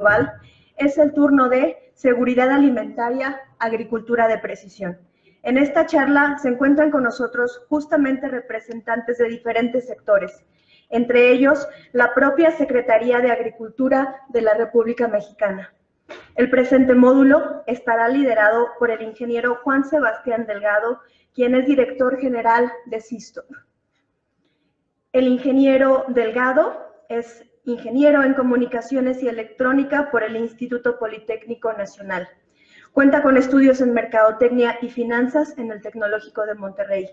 global, es el turno de seguridad alimentaria, agricultura de precisión. En esta charla se encuentran con nosotros justamente representantes de diferentes sectores, entre ellos la propia Secretaría de Agricultura de la República Mexicana. El presente módulo estará liderado por el ingeniero Juan Sebastián Delgado, quien es director general de SISTOP. El ingeniero Delgado es ingeniero en Comunicaciones y Electrónica por el Instituto Politécnico Nacional. Cuenta con estudios en Mercadotecnia y Finanzas en el Tecnológico de Monterrey.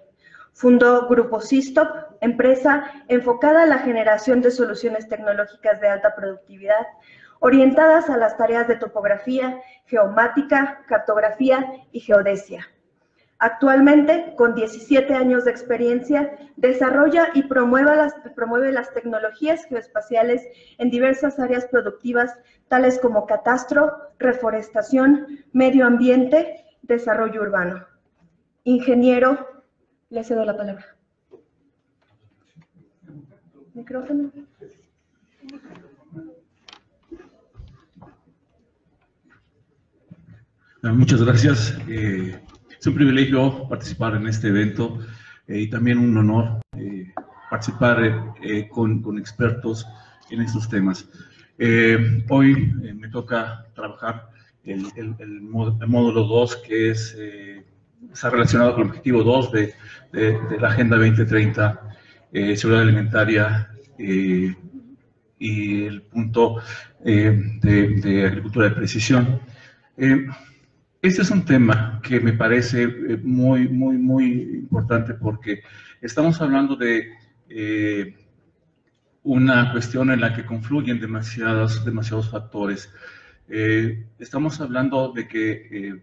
Fundó Grupo SISTOP, empresa enfocada a la generación de soluciones tecnológicas de alta productividad, orientadas a las tareas de topografía, geomática, cartografía y geodesia. Actualmente, con 17 años de experiencia, desarrolla y promueve las tecnologías geoespaciales en diversas áreas productivas, tales como catastro, reforestación, medio ambiente, desarrollo urbano. Ingeniero, le cedo la palabra. Micrófono. Muchas gracias. Es un privilegio participar en este evento y también un honor participar con expertos en estos temas. Hoy me toca trabajar el módulo 2, que está relacionado con el objetivo 2 de la Agenda 2030, seguridad alimentaria y el punto de agricultura de precisión. Este es un tema que me parece muy importante porque estamos hablando de una cuestión en la que confluyen demasiados factores. Estamos hablando de que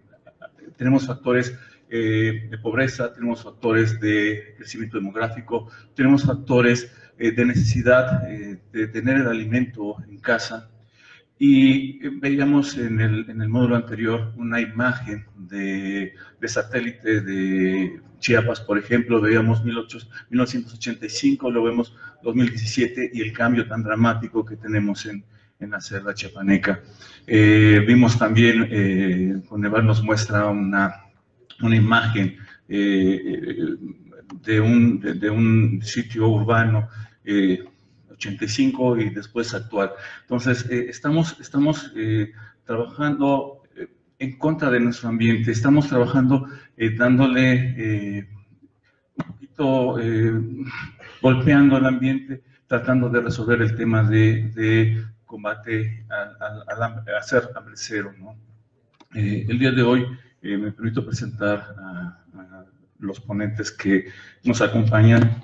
tenemos factores de pobreza, tenemos factores de crecimiento demográfico, tenemos factores de necesidad de tener el alimento en casa. Y veíamos en el módulo anterior una imagen de satélite de Chiapas, por ejemplo, veíamos 1985, lo vemos 2017 y el cambio tan dramático que tenemos en la selva chiapaneca. Vimos también, Coneval nos muestra una imagen de un sitio urbano 85 y después actual. Entonces, estamos trabajando en contra de nuestro ambiente, estamos trabajando dándole un poquito, golpeando al ambiente, tratando de resolver el tema de combate a hacer hambre cero, ¿no? El día de hoy me permito presentar a los ponentes que nos acompañan.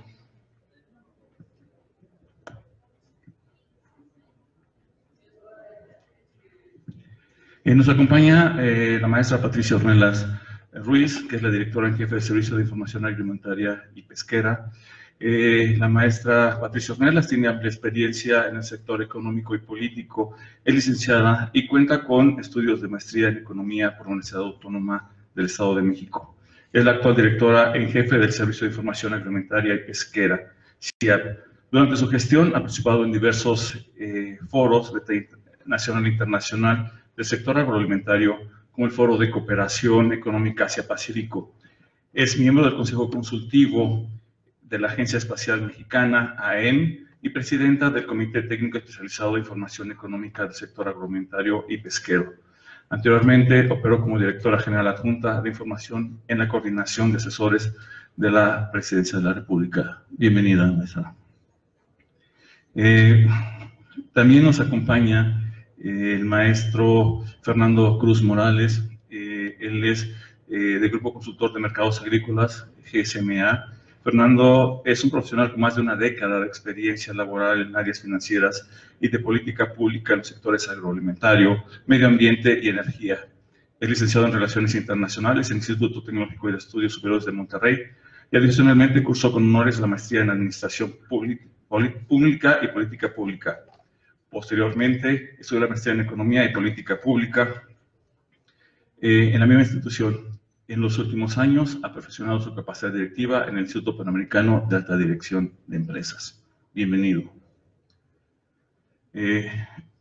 Nos acompaña la maestra Patricia Ornelas Ruiz, que es la directora en jefe del Servicio de Información Agroalimentaria y Pesquera. La maestra Patricia Ornelas tiene amplia experiencia en el sector económico y político, es licenciada y cuenta con estudios de maestría en Economía por la Universidad Autónoma del Estado de México. Es la actual directora en jefe del Servicio de Información Agroalimentaria y Pesquera, SIAP. Durante su gestión ha participado en diversos foros de nacional e internacional del sector agroalimentario, como el Foro de Cooperación Económica Asia-Pacífico. Es miembro del Consejo Consultivo de la Agencia Espacial Mexicana, AEM, y presidenta del Comité Técnico Especializado de Información Económica del Sector Agroalimentario y Pesquero. Anteriormente operó como directora general adjunta de información en la Coordinación de Asesores de la Presidencia de la República. Bienvenida, maestra. También nos acompaña el maestro Fernando Cruz Morales. Él es del Grupo Consultor de Mercados Agrícolas, GSMA. Fernando es un profesional con más de una década de experiencia laboral en áreas financieras y de política pública en los sectores agroalimentario, medio ambiente y energía. Es licenciado en Relaciones Internacionales en el Instituto Tecnológico y de Estudios Superiores de Monterrey y adicionalmente cursó con honores la maestría en Administración Pública y Política Pública. Posteriormente, estudió la maestría en Economía y Política Pública en la misma institución. En los últimos años ha perfeccionado su capacidad directiva en el Instituto Panamericano de Alta Dirección de Empresas. Bienvenido.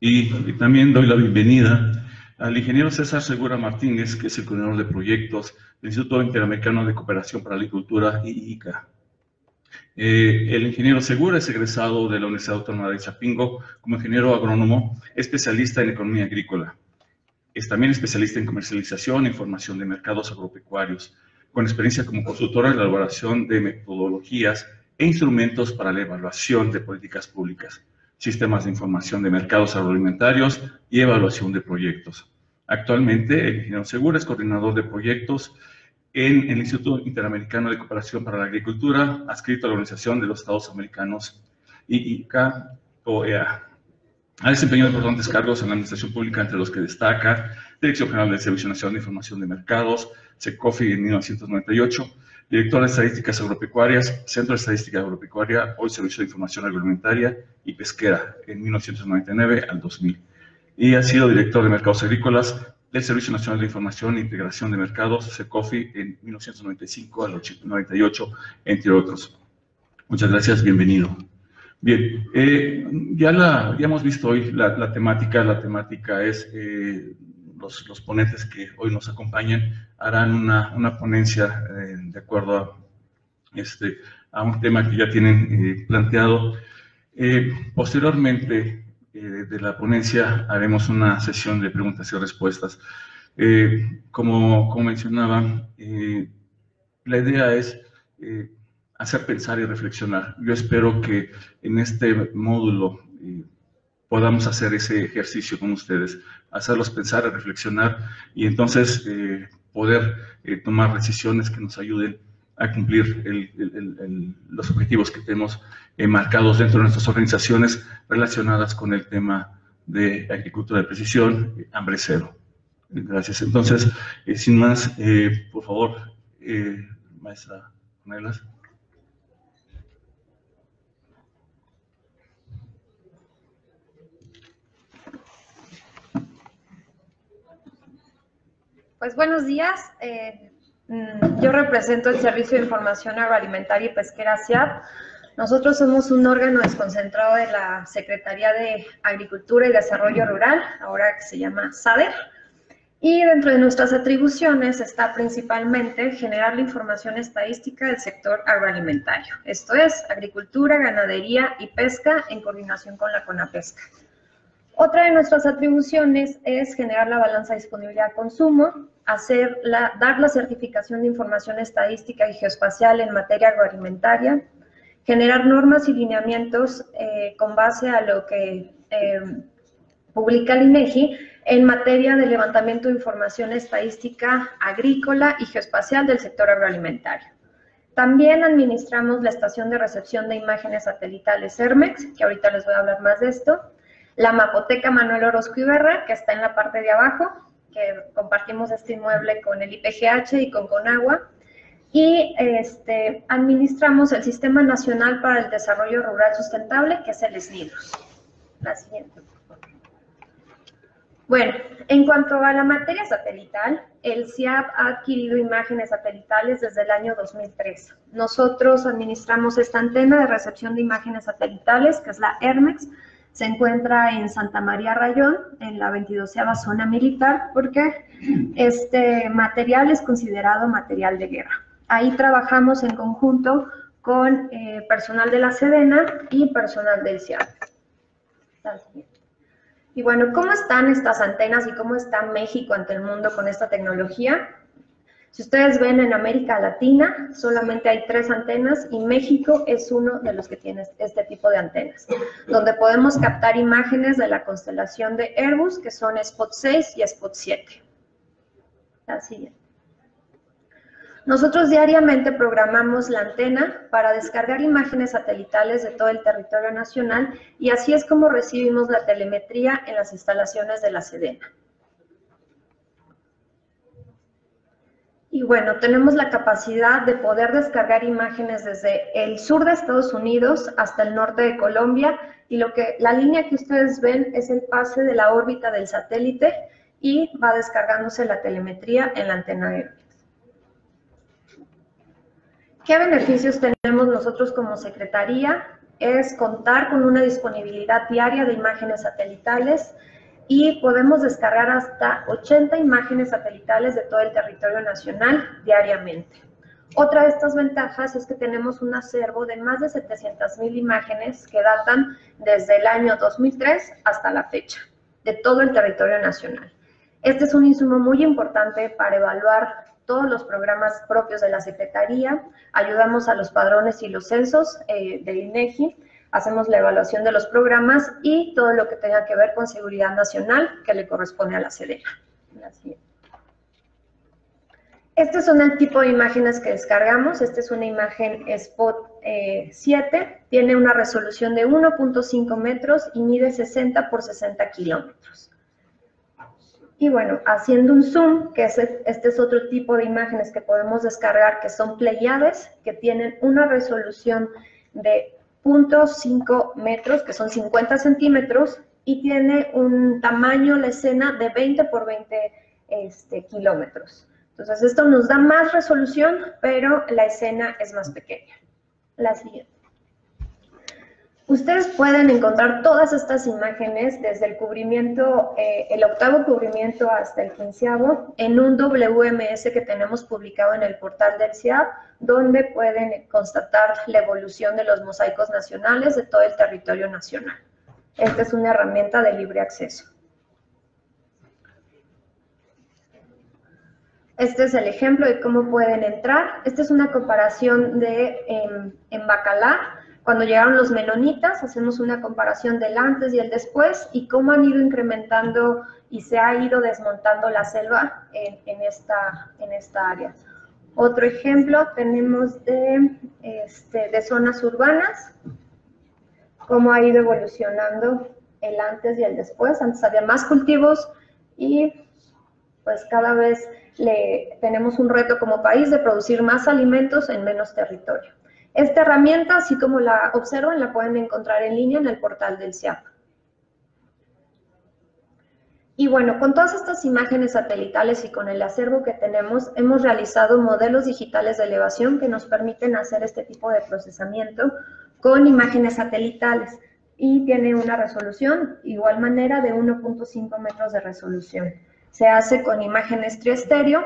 Y también doy la bienvenida al ingeniero César Segura Martínez, que es el coordinador de proyectos del Instituto Interamericano de Cooperación para la Agricultura, IICA. El ingeniero Segura es egresado de la Universidad Autónoma de Chapingo como ingeniero agrónomo, especialista en economía agrícola. Es también especialista en comercialización e información de mercados agropecuarios, con experiencia como consultora en la elaboración de metodologías e instrumentos para la evaluación de políticas públicas, sistemas de información de mercados agroalimentarios y evaluación de proyectos. Actualmente, el ingeniero Segura es coordinador de proyectos en el Instituto Interamericano de Cooperación para la Agricultura, adscrito a la Organización de los Estados Americanos, IICA, OEA. Ha desempeñado importantes cargos en la administración pública, entre los que destaca Dirección General del Servicio Nacional de Información de Mercados, SECOFI en 1998, Director de Estadísticas Agropecuarias, Centro de Estadística Agropecuaria, hoy Servicio de Información Agroalimentaria y Pesquera, en 1999 al 2000. Y ha sido Director de Mercados Agrícolas del Servicio Nacional de Información e Integración de Mercados, SECOFI, en 1995 al 98, entre otros. Muchas gracias, bienvenido. Bien, ya hemos visto hoy la temática. La temática es, los ponentes que hoy nos acompañan harán una ponencia de acuerdo a un tema que ya tienen planteado. Posteriormente de la ponencia haremos una sesión de preguntas y respuestas. Como mencionaba, la idea es hacer pensar y reflexionar. Yo espero que en este módulo podamos hacer ese ejercicio con ustedes, hacerlos pensar y reflexionar, y entonces poder tomar decisiones que nos ayuden a cumplir los objetivos que tenemos marcados dentro de nuestras organizaciones relacionadas con el tema de agricultura de precisión, hambre cero. Gracias. Entonces, sin más, por favor, maestra Ornelas. Pues buenos días. Yo represento el Servicio de Información Agroalimentaria y Pesquera SIAP. Nosotros somos un órgano desconcentrado de la Secretaría de Agricultura y Desarrollo Rural, ahora que se llama SADER. Y dentro de nuestras atribuciones está principalmente generar la información estadística del sector agroalimentario. Esto es, agricultura, ganadería y pesca en coordinación con la CONAPESCA. Otra de nuestras atribuciones es generar la balanza de disponibilidad-consumo, dar la certificación de información estadística y geoespacial en materia agroalimentaria, generar normas y lineamientos con base a lo que publica el INEGI en materia de levantamiento de información estadística agrícola y geoespacial del sector agroalimentario. También administramos la estación de recepción de imágenes satelitales ERMEX, que ahorita les voy a hablar más de esto, la Mapoteca Manuel Orozco Ibarra, que está en la parte de abajo, que compartimos este inmueble con el IPGH y con Conagua, y administramos el Sistema Nacional para el Desarrollo Rural Sustentable, que es el SNIDRUS. La siguiente. Bueno, en cuanto a la materia satelital, el SIAP ha adquirido imágenes satelitales desde el año 2003. Nosotros administramos esta antena de recepción de imágenes satelitales, que es la ERMEX. Se encuentra en Santa María Rayón, en la 22ª zona militar, porque este material es considerado material de guerra. Ahí trabajamos en conjunto con personal de la Sedena y personal del SIAP. Y bueno, ¿cómo están estas antenas y cómo está México ante el mundo con esta tecnología? Si ustedes ven, en América Latina solamente hay 3 antenas y México es uno de los que tiene este tipo de antenas, donde podemos captar imágenes de la constelación de Airbus, que son Spot 6 y Spot 7. La siguiente. Nosotros diariamente programamos la antena para descargar imágenes satelitales de todo el territorio nacional y así es como recibimos la telemetría en las instalaciones de la Sedena. Y bueno, tenemos la capacidad de poder descargar imágenes desde el sur de Estados Unidos hasta el norte de Colombia, y la línea que ustedes ven es el pase de la órbita del satélite y va descargándose la telemetría en la antena de Airbus. ¿Qué beneficios tenemos nosotros como Secretaría? es contar con una disponibilidad diaria de imágenes satelitales y podemos descargar hasta 80 imágenes satelitales de todo el territorio nacional diariamente. Otra de estas ventajas es que tenemos un acervo de más de 700,000 imágenes que datan desde el año 2003 hasta la fecha, de todo el territorio nacional. Este es un insumo muy importante para evaluar todos los programas propios de la Secretaría. Ayudamos a los padrones y los censos del INEGI, hacemos la evaluación de los programas y todo lo que tenga que ver con seguridad nacional que le corresponde a la Sedena. Este son el tipo de imágenes que descargamos. Esta es una imagen Spot 7, tiene una resolución de 1.5 metros y mide 60 por 60 kilómetros. Y bueno, haciendo un zoom, que este es otro tipo de imágenes que podemos descargar, que son Pleiades, que tienen una resolución de 0.5 metros, que son 50 centímetros, y tiene un tamaño, la escena, de 20 por 20 kilómetros. Entonces, esto nos da más resolución, pero la escena es más pequeña. La siguiente. Ustedes pueden encontrar todas estas imágenes desde el cubrimiento, el 8º cubrimiento hasta el 15º, en un WMS que tenemos publicado en el portal del CIAP, donde pueden constatar la evolución de los mosaicos nacionales de todo el territorio nacional. Esta es una herramienta de libre acceso. Este es el ejemplo de cómo pueden entrar. Esta es una comparación de en Bacalar. Cuando llegaron los menonitas, hacemos una comparación del antes y el después y cómo han ido incrementando y se ha ido desmontando la selva en esta área. Otro ejemplo tenemos de zonas urbanas, cómo ha ido evolucionando el antes y el después. Antes había más cultivos y pues cada vez tenemos un reto como país de producir más alimentos en menos territorio. Esta herramienta, así como la observan, la pueden encontrar en línea en el portal del CIAP. Y bueno, con todas estas imágenes satelitales y con el acervo que tenemos, hemos realizado modelos digitales de elevación que nos permiten hacer este tipo de procesamiento con imágenes satelitales y tiene una resolución, igual manera, de 1.5 metros de resolución. Se hace con imágenes triestéreo,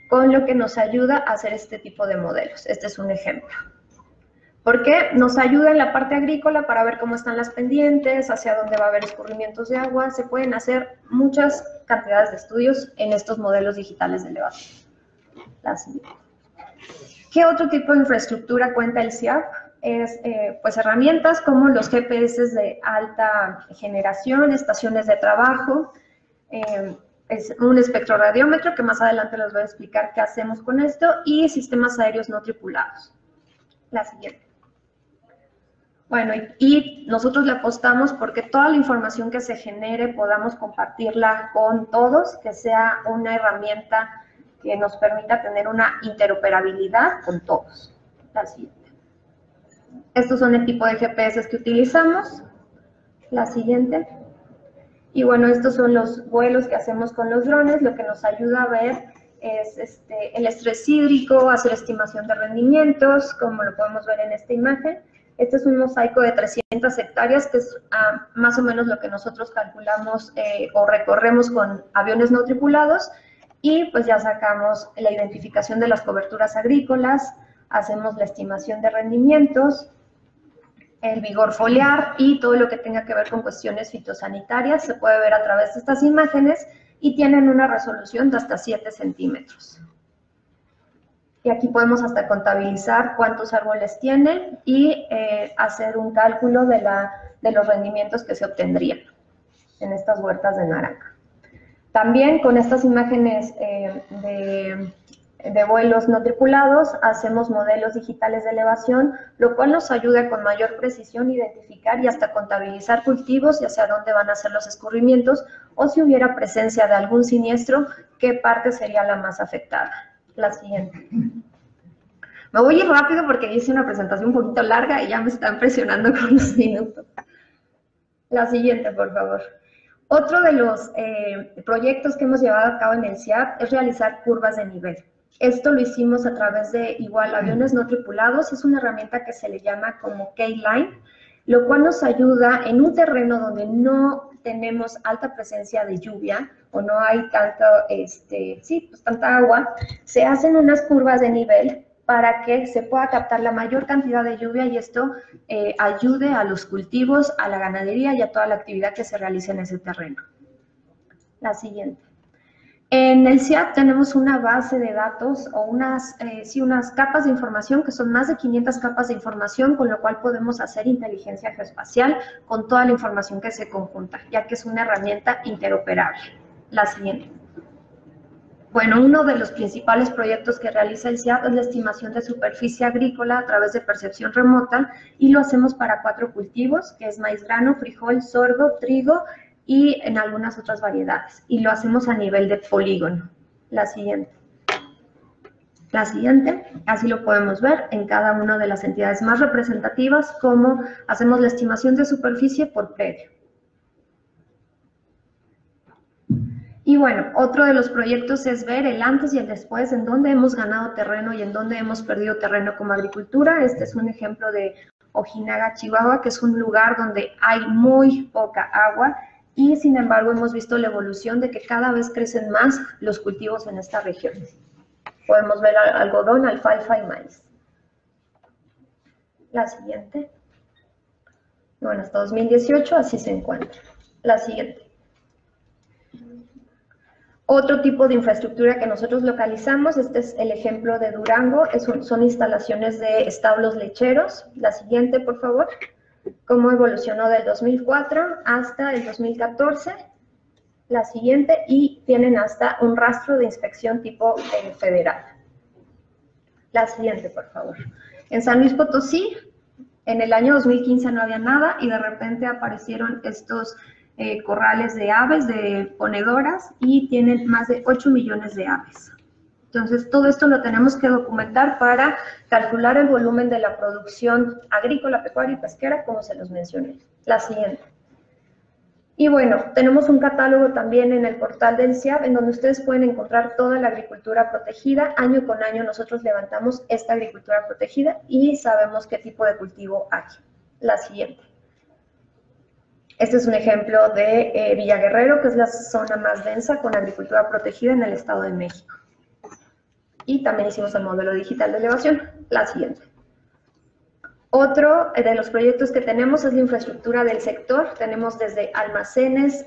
con lo que nos ayuda a hacer este tipo de modelos. Este es un ejemplo. Porque nos ayuda en la parte agrícola para ver cómo están las pendientes, hacia dónde va a haber escurrimientos de agua. Se pueden hacer muchas cantidades de estudios en estos modelos digitales de elevación. La siguiente. ¿Qué otro tipo de infraestructura cuenta el CIAP? Pues herramientas como los GPS de alta generación, estaciones de trabajo, es un espectroradiómetro, que más adelante les voy a explicar qué hacemos con esto, y sistemas aéreos no tripulados. La siguiente. Bueno, y nosotros le apostamos porque toda la información que se genere podamos compartirla con todos, que sea una herramienta que nos permita tener una interoperabilidad con todos. La siguiente. Estos son el tipo de GPS que utilizamos. La siguiente. Y bueno, estos son los vuelos que hacemos con los drones. Lo que nos ayuda a ver es el estrés hídrico, hacer estimación de rendimientos, como lo podemos ver en esta imagen. Este es un mosaico de 300 hectáreas, que es más o menos lo que nosotros calculamos o recorremos con aviones no tripulados. Y pues ya sacamos la identificación de las coberturas agrícolas, hacemos la estimación de rendimientos, el vigor foliar y todo lo que tenga que ver con cuestiones fitosanitarias se puede ver a través de estas imágenes y tienen una resolución de hasta 7 centímetros. Y aquí podemos hasta contabilizar cuántos árboles tienen y hacer un cálculo de los rendimientos que se obtendrían en estas huertas de naranja. También con estas imágenes de vuelos no tripulados, hacemos modelos digitales de elevación, lo cual nos ayuda con mayor precisión a identificar y hasta contabilizar cultivos y hacia dónde van a ser los escurrimientos, o si hubiera presencia de algún siniestro, qué parte sería la más afectada. La siguiente. Me voy a ir rápido porque hice una presentación un poquito larga y ya me están presionando con los minutos. La siguiente, por favor. Otro de los proyectos que hemos llevado a cabo en el CIAP es realizar curvas de nivel. Esto lo hicimos a través de, igual, aviones no tripulados. Es una herramienta que se le llama como K-Line. lo cual nos ayuda en un terreno donde no tenemos alta presencia de lluvia o no hay tanto, tanta agua, se hacen unas curvas de nivel para que se pueda captar la mayor cantidad de lluvia y esto ayude a los cultivos, a la ganadería y a toda la actividad que se realice en ese terreno. La siguiente. En el CIAP tenemos una base de datos o unas capas de información que son más de 500 capas de información, con lo cual podemos hacer inteligencia geoespacial con toda la información que se conjunta, ya que es una herramienta interoperable. La siguiente. Bueno, uno de los principales proyectos que realiza el CIAP es la estimación de superficie agrícola a través de percepción remota y lo hacemos para 4 cultivos, que es maíz grano, frijol, sorgo, trigo y en algunas otras variedades. Y lo hacemos a nivel de polígono. La siguiente. La siguiente, así lo podemos ver en cada una de las entidades más representativas, cómo hacemos la estimación de superficie por predio. Y bueno, otro de los proyectos es ver el antes y el después, en dónde hemos ganado terreno y en dónde hemos perdido terreno como agricultura. Este es un ejemplo de Ojinaga, Chihuahua, que es un lugar donde hay muy poca agua y sin embargo hemos visto la evolución de que cada vez crecen más los cultivos en esta región. Podemos ver algodón, alfalfa y maíz. La siguiente. Bueno, hasta 2018 así se encuentra. La siguiente. Otro tipo de infraestructura que nosotros localizamos, este es el ejemplo de Durango, son instalaciones de establos lecheros. La siguiente, por favor. Cómo evolucionó del 2004 hasta el 2014. La siguiente, y tienen hasta un rastro de inspección tipo federal. La siguiente, por favor. En San Luis Potosí, en el año 2015 no había nada y de repente aparecieron estos corrales de aves, de ponedoras, y tienen más de 8 millones de aves. Entonces, todo esto lo tenemos que documentar para calcular el volumen de la producción agrícola, pecuaria y pesquera, como se los mencioné. La siguiente. Y bueno, tenemos un catálogo también en el portal del CIAP, en donde ustedes pueden encontrar toda la agricultura protegida. Año con año nosotros levantamos esta agricultura protegida y sabemos qué tipo de cultivo hay. La siguiente. Este es un ejemplo de Villa Guerrero, que es la zona más densa con agricultura protegida en el Estado de México. Y también hicimos el modelo digital de elevación. La siguiente. Otro de los proyectos que tenemos es la infraestructura del sector. Tenemos desde almacenes,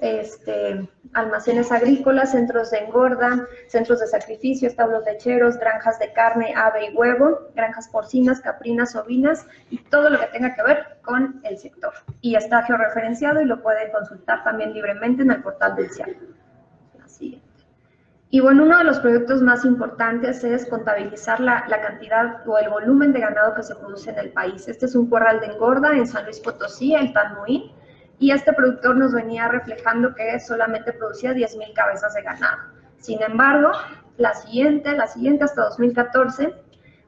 almacenes agrícolas, centros de engorda, centros de sacrificio, establos lecheros, granjas de carne, ave y huevo, granjas porcinas, caprinas, ovinas y todo lo que tenga que ver con el sector. Y está georreferenciado y lo pueden consultar también libremente en el portal del CIAP. Así es. Y bueno, uno de los proyectos más importantes es contabilizar la cantidad o el volumen de ganado que se produce en el país. Este es un corral de engorda en San Luis Potosí, el Tamuín, y este productor nos venía reflejando que solamente producía 10,000 cabezas de ganado. Sin embargo, la siguiente, hasta 2014,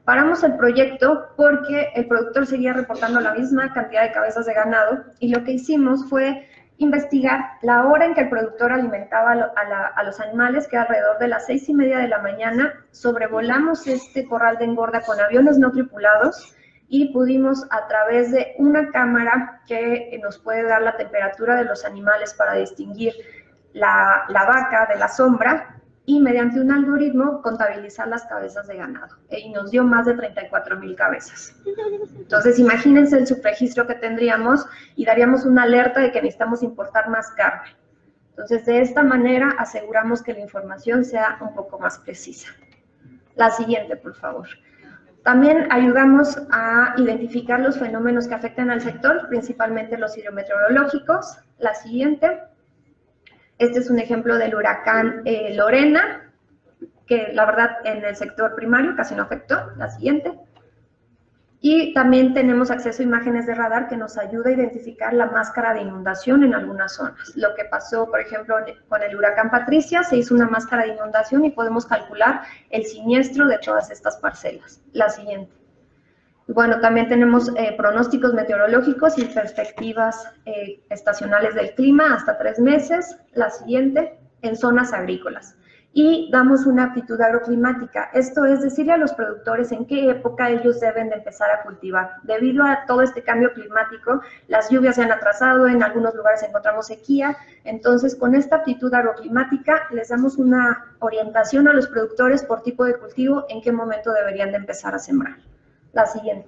paramos el proyecto porque el productor seguía reportando la misma cantidad de cabezas de ganado y lo que hicimos fue investigar la hora en que el productor alimentaba a los animales, que alrededor de las 6:30 de la mañana. Sobrevolamos este corral de engorda con aviones no tripulados y pudimos, a través de una cámara que nos puede dar la temperatura de los animales para distinguir la vaca de la sombra, y mediante un algoritmo contabilizar las cabezas de ganado. Y nos dio más de 34,000 cabezas. Entonces, imagínense el subregistro que tendríamos y daríamos una alerta de que necesitamos importar más carne. Entonces, de esta manera aseguramos que la información sea un poco más precisa. La siguiente, por favor. También ayudamos a identificar los fenómenos que afectan al sector, principalmente los hidrometeorológicos. La siguiente. Este es un ejemplo del huracán Lorena, que la verdad en el sector primario casi no afectó. La siguiente. Y también tenemos acceso a imágenes de radar que nos ayuda a identificar la máscara de inundación en algunas zonas. Lo que pasó, por ejemplo, con el huracán Patricia, se hizo una máscara de inundación y podemos calcular el siniestro de todas estas parcelas. La siguiente. Bueno, también tenemos pronósticos meteorológicos y perspectivas estacionales del clima hasta 3 meses. La siguiente, en zonas agrícolas. y damos una aptitud agroclimática. Esto es decirle a los productores en qué época ellos deben de empezar a cultivar. Debido a todo este cambio climático, las lluvias se han atrasado, en algunos lugares encontramos sequía, entonces con esta aptitud agroclimática les damos una orientación a los productores por tipo de cultivo, en qué momento deberían de empezar a sembrar. La siguiente.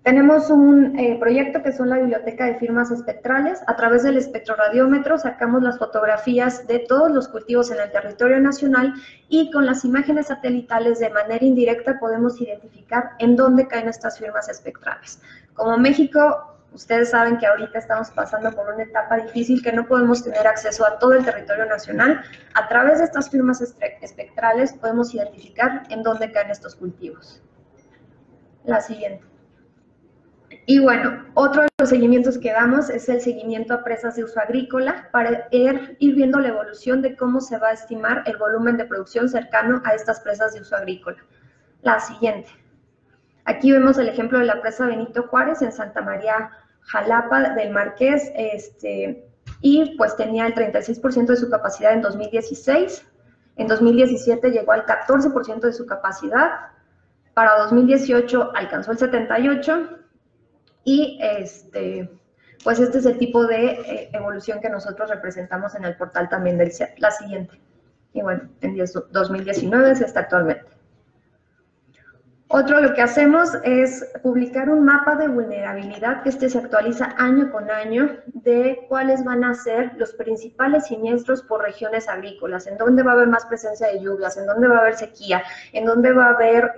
Tenemos un proyecto que son la biblioteca de firmas espectrales. A través del espectroradiómetro sacamos las fotografías de todos los cultivos en el territorio nacional y con las imágenes satelitales de manera indirecta podemos identificar en dónde caen estas firmas espectrales. Como México, ustedes saben que ahorita estamos pasando por una etapa difícil que no podemos tener acceso a todo el territorio nacional. A través de estas firmas espectrales podemos identificar en dónde caen estos cultivos. La siguiente. Y bueno, otro de los seguimientos que damos es el seguimiento a presas de uso agrícola para ir viendo la evolución de cómo se va a estimar el volumen de producción cercano a estas presas de uso agrícola. La siguiente. Aquí vemos el ejemplo de la presa Benito Juárez en Santa María Jalapa del Marqués, y pues tenía el 36% de su capacidad en 2016. En 2017 llegó al 14% de su capacidad. Para 2018 alcanzó el 78%. Y pues este es el tipo de evolución que nosotros representamos en el portal también del CIAP. La siguiente. Y bueno, en 2019 se está actualmente. Otro lo que hacemos es publicar un mapa de vulnerabilidad que se actualiza año con año de cuáles van a ser los principales siniestros por regiones agrícolas, en dónde va a haber más presencia de lluvias, en dónde va a haber sequía, en dónde va a haber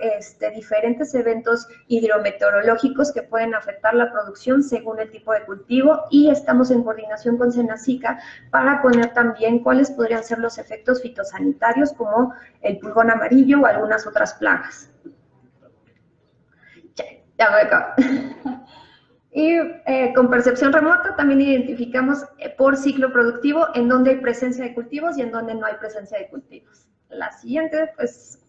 diferentes eventos hidrometeorológicos que pueden afectar la producción según el tipo de cultivo, y estamos en coordinación con Senacica para poner también cuáles podrían ser los efectos fitosanitarios como el pulgón amarillo o algunas otras plagas. Ya voy acá. Y con percepción remota también identificamos por ciclo productivo en dónde hay presencia de cultivos y en dónde no hay presencia de cultivos. La siguiente, pues,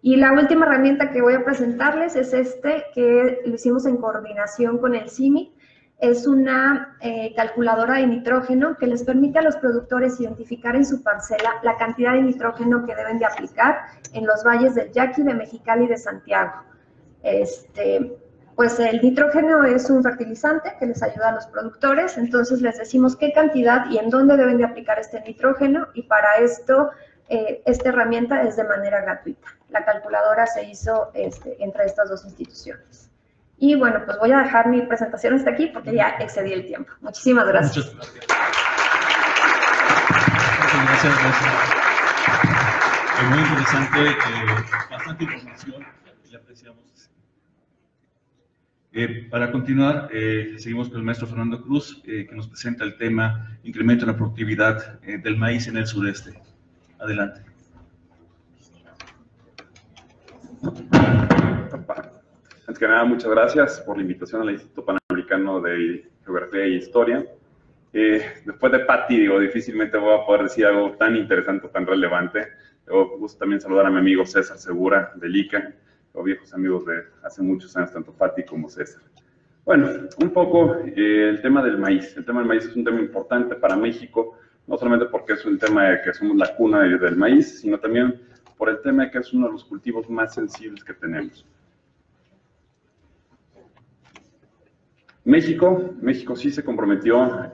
y la última herramienta que voy a presentarles es que lo hicimos en coordinación con el CIMI. Es una calculadora de nitrógeno que les permite a los productores identificar en su parcela la cantidad de nitrógeno que deben de aplicar en los valles del Yaqui, de Mexicali y de Santiago. Pues el nitrógeno es un fertilizante que les ayuda a los productores, entonces les decimos qué cantidad y en dónde deben de aplicar este nitrógeno, y para esto esta herramienta es de manera gratuita. La calculadora se hizo entre estas dos instituciones. Y bueno, pues voy a dejar mi presentación hasta aquí porque ya excedí el tiempo. Muchísimas gracias. Muchas gracias. Muy interesante, bastante información, y apreciamos. Para continuar, seguimos con el maestro Fernando Cruz, que nos presenta el tema incremento en la productividad del maíz en el sureste. Adelante. Antes que nada, muchas gracias por la invitación al Instituto Panamericano de Geografía y Historia. Después de Patti, digo, difícilmente voy a poder decir algo tan interesante o tan relevante. Me gusta también saludar a mi amigo César Segura, del ICA, los viejos amigos de hace muchos años, tanto Patti como César. Bueno, un poco el tema del maíz. El tema del maíz es un tema importante para México, no solamente porque es un tema de que somos la cuna del maíz, sino también por el tema de que es uno de los cultivos más sensibles que tenemos. México sí se comprometió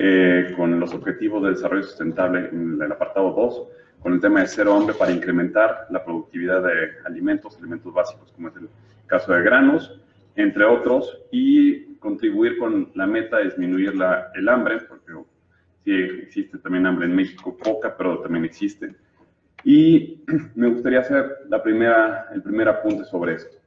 con los objetivos de desarrollo sustentable en el apartado 2, con el tema de cero hambre para incrementar la productividad de alimentos básicos, como es el caso de granos, entre otros, y contribuir con la meta de disminuir el hambre, porque sí existe también hambre en México, poca, pero también existe. Y me gustaría hacer el primer apunte sobre esto.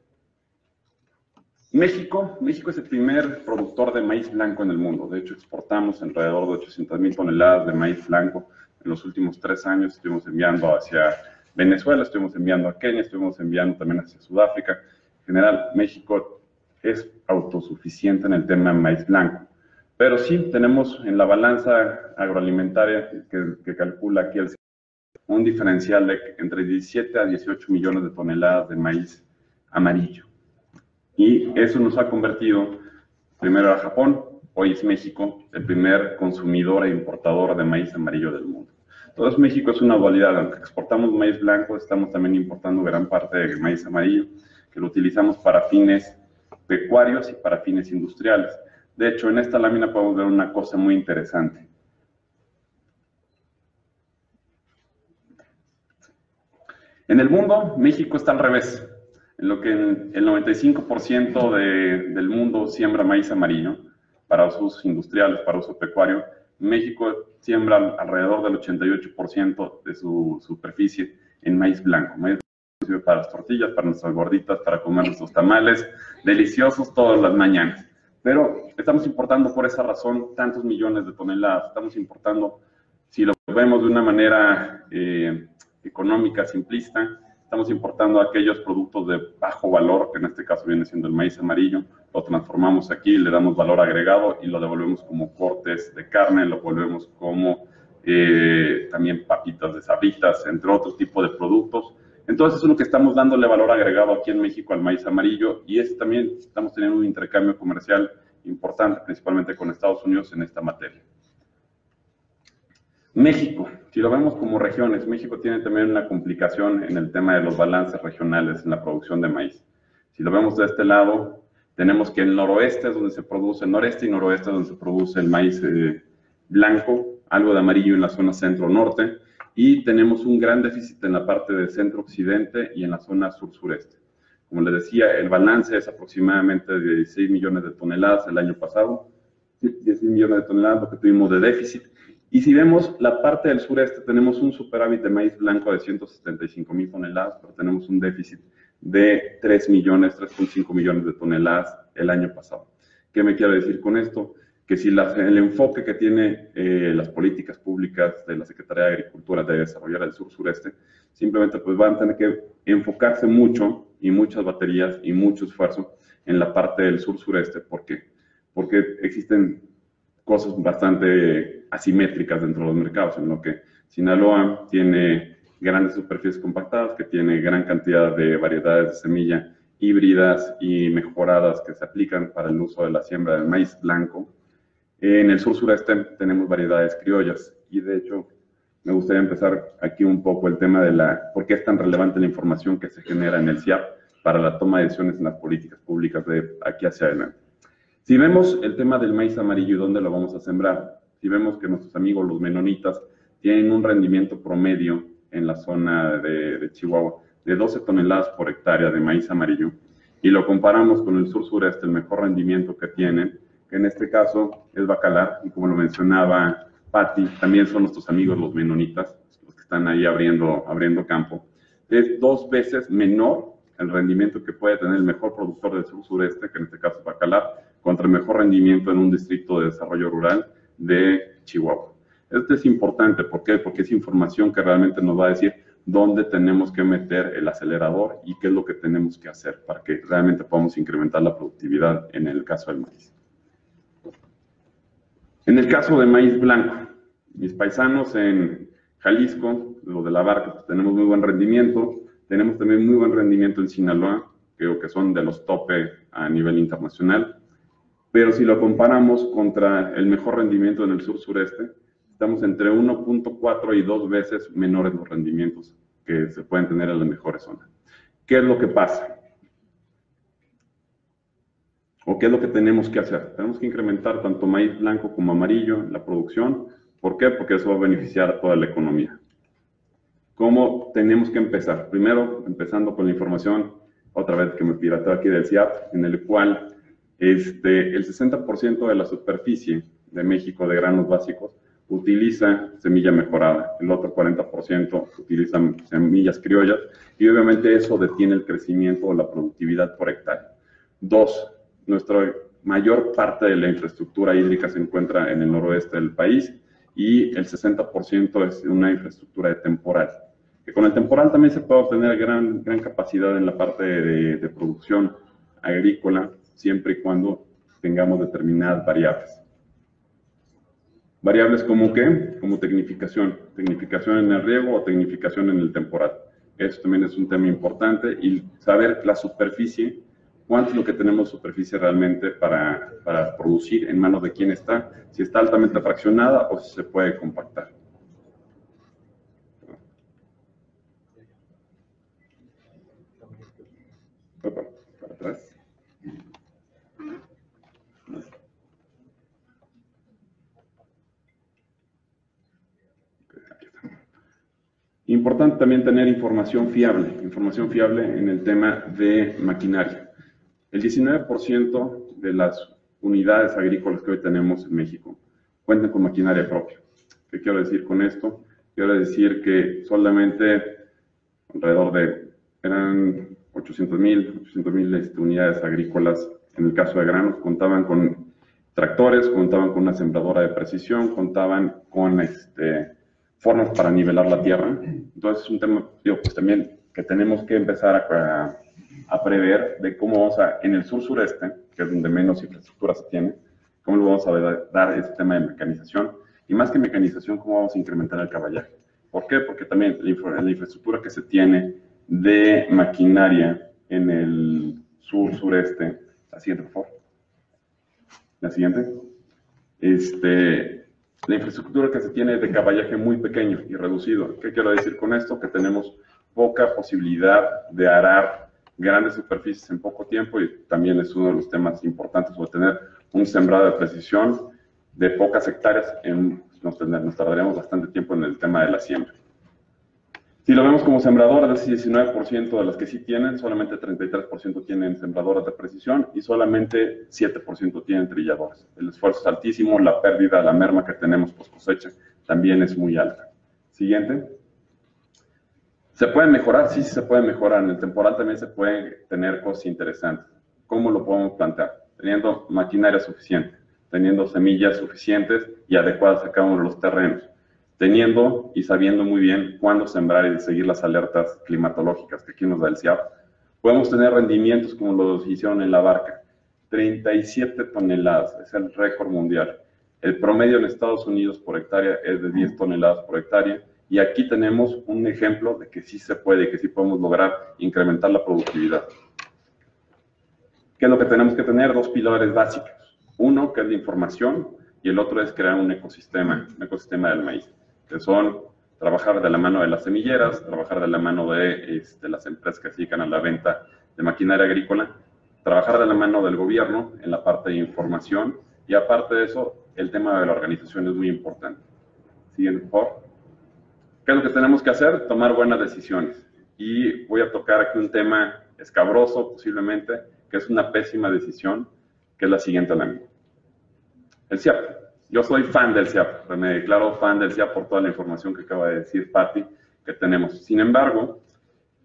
México es el primer productor de maíz blanco en el mundo. De hecho, exportamos alrededor de 800,000 toneladas de maíz blanco. En los últimos 3 años estuvimos enviando hacia Venezuela, estuvimos enviando a Kenia, estuvimos enviando también hacia Sudáfrica. En general, México es autosuficiente en el tema maíz blanco. Pero sí tenemos en la balanza agroalimentaria que calcula aquí un diferencial de entre 17 a 18 millones de toneladas de maíz amarillo. Y eso nos ha convertido, primero a Japón, hoy es México el primer consumidor e importador de maíz amarillo del mundo. Entonces México es una dualidad, aunque exportamos maíz blanco, estamos también importando gran parte de maíz amarillo, que lo utilizamos para fines pecuarios y para fines industriales. De hecho, en esta lámina podemos ver una cosa muy interesante. En el mundo, México está al revés. En lo que el 95% del mundo siembra maíz amarillo para usos industriales, para uso pecuario, México siembra alrededor del 88% de su superficie en maíz blanco. Maíz blanco sirve para las tortillas, para nuestras gorditas, para comer nuestros tamales, deliciosos todas las mañanas. Pero estamos importando por esa razón tantos millones de toneladas. Estamos importando, si lo vemos de una manera económica, simplista, estamos importando aquellos productos de bajo valor, que en este caso viene siendo el maíz amarillo, lo transformamos aquí, le damos valor agregado y lo devolvemos como cortes de carne, lo volvemos como también papitas de sabritas, entre otros tipos de productos. Entonces, eso es lo que estamos dándole valor agregado aquí en México al maíz amarillo, y es también estamos teniendo un intercambio comercial importante, principalmente con Estados Unidos en esta materia. México, si lo vemos como regiones, México tiene también una complicación en el tema de los balances regionales en la producción de maíz. Si lo vemos de este lado, tenemos que el noroeste es donde se produce, el noreste y noroeste es donde se produce el maíz blanco, algo de amarillo en la zona centro-norte, y tenemos un gran déficit en la parte de centro-occidente y en la zona sur-sureste. Como les decía, el balance es aproximadamente de 16 millones de toneladas el año pasado, 16 millones de toneladas lo que tuvimos de déficit. Y si vemos la parte del sureste, tenemos un superávit de maíz blanco de 175,000 toneladas, pero tenemos un déficit de 3.5 millones de toneladas el año pasado. ¿Qué me quiero decir con esto? Que si el enfoque que tiene las políticas públicas de la Secretaría de Agricultura de desarrollar el sur-sureste, simplemente pues van a tener que enfocarse mucho y muchas baterías y mucho esfuerzo en la parte del sur-sureste. ¿Por qué? Porque existen cosas bastante asimétricas dentro de los mercados, en lo que Sinaloa tiene grandes superficies compactadas, que tiene gran cantidad de variedades de semilla híbridas y mejoradas que se aplican para el uso de la siembra del maíz blanco. En el sur-sureste tenemos variedades criollas, y de hecho me gustaría empezar aquí un poco el tema de por qué es tan relevante la información que se genera en el CIAP para la toma de decisiones en las políticas públicas de aquí hacia adelante. Si vemos el tema del maíz amarillo y dónde lo vamos a sembrar, si vemos que nuestros amigos los menonitas tienen un rendimiento promedio en la zona de Chihuahua de 12 toneladas por hectárea de maíz amarillo, y lo comparamos con el sur-sureste, el mejor rendimiento que tienen, que en este caso es Bacalar, y como lo mencionaba Patti, también son nuestros amigos los menonitas, los que están ahí abriendo campo, es 2 veces menor el rendimiento que puede tener el mejor productor del sur-sureste, que en este caso es Bacalar, contra el mejor rendimiento en un distrito de desarrollo rural de Chihuahua. Esto es importante, ¿por qué? Porque es información que realmente nos va a decir dónde tenemos que meter el acelerador y qué es lo que tenemos que hacer para que realmente podamos incrementar la productividad en el caso del maíz. En el caso de maíz blanco, mis paisanos en Jalisco, los de la Barca, pues tenemos muy buen rendimiento, tenemos también muy buen rendimiento en Sinaloa, creo que son de los tope a nivel internacional, pero si lo comparamos contra el mejor rendimiento en el sur-sureste, estamos entre 1.4 y 2 veces menores los rendimientos que se pueden tener en las mejores zonas. ¿Qué es lo que pasa? ¿O qué es lo que tenemos que hacer? Tenemos que incrementar tanto maíz blanco como amarillo en la producción. ¿Por qué? Porque eso va a beneficiar a toda la economía. ¿Cómo tenemos que empezar? Primero, empezando con la información, otra vez que me pirateo aquí del CIAP, en el cual el 60% de la superficie de México de granos básicos utiliza semilla mejorada, el otro 40% utiliza semillas criollas, y obviamente eso detiene el crecimiento o la productividad por hectárea. 2, nuestra mayor parte de la infraestructura hídrica se encuentra en el noroeste del país, y el 60% es una infraestructura de temporal. Que con el temporal también se puede obtener gran capacidad en la parte de producción agrícola, siempre y cuando tengamos determinadas variables. Variables como ¿qué? Como tecnificación en el riego o tecnificación en el temporal. Eso también es un tema importante, y saber la superficie, cuánto es lo que tenemos superficie realmente para producir, en manos de quién está, si está altamente fraccionada o si se puede compactar. Importante también tener información fiable en el tema de maquinaria. El 19% de las unidades agrícolas que hoy tenemos en México cuentan con maquinaria propia. ¿Qué quiero decir con esto? Quiero decir que solamente alrededor de, eran 800,000 unidades agrícolas, en el caso de granos, contaban con tractores, contaban con una sembradora de precisión, contaban con formas para nivelar la tierra. Entonces es un tema, pues también que tenemos que empezar a prever de cómo vamos en el sur-sureste, que es donde menos infraestructura se tiene, cómo le vamos a dar este tema de mecanización, y más que mecanización, cómo vamos a incrementar el caballaje. ¿Por qué? Porque también la infraestructura que se tiene de maquinaria en el sur-sureste, la siguiente, por favor. La siguiente. La infraestructura que se tiene de caballaje muy pequeño y reducido. ¿Qué quiero decir con esto? Que tenemos poca posibilidad de arar grandes superficies en poco tiempo, y también es uno de los temas importantes, o tener un sembrado de precisión de pocas hectáreas. Nos tardaríamos bastante tiempo en el tema de la siembra. Si lo vemos como sembradoras, de ese 19% de las que sí tienen, solamente 33% tienen sembradoras de precisión y solamente 7% tienen trilladoras. El esfuerzo es altísimo, la pérdida, la merma que tenemos post cosecha también es muy alta. Siguiente. ¿Se puede mejorar? Sí, sí se puede mejorar. En el temporal también se pueden tener cosas interesantes. ¿Cómo lo podemos plantear? Teniendo maquinaria suficiente, teniendo semillas suficientes y adecuadas a cada uno de los terrenos, teniendo y sabiendo muy bien cuándo sembrar y seguir las alertas climatológicas que aquí nos da el CIAP. Podemos tener rendimientos como los hicieron en la Barca, 37 toneladas, es el récord mundial. El promedio en Estados Unidos por hectárea es de 10 toneladas por hectárea, y aquí tenemos un ejemplo de que sí se puede, que sí podemos lograr incrementar la productividad. ¿Qué es lo que tenemos que tener? Dos pilares básicos. Uno, que es la información, y el otro es crear un ecosistema del maíz, que son trabajar de la mano de las semilleras, trabajar de la mano de las empresas que se dedican a la venta de maquinaria agrícola, trabajar de la mano del gobierno en la parte de información, y aparte de eso, el tema de la organización es muy importante. Siguiente, por favor. ¿Qué es lo que tenemos que hacer? Tomar buenas decisiones. Y voy a tocar aquí un tema escabroso, posiblemente, que es una pésima decisión, que es la siguiente lámina. El CIAP. Yo soy fan del CIAP, me declaro fan del CIAP por toda la información que acaba de decir Patti que tenemos. Sin embargo,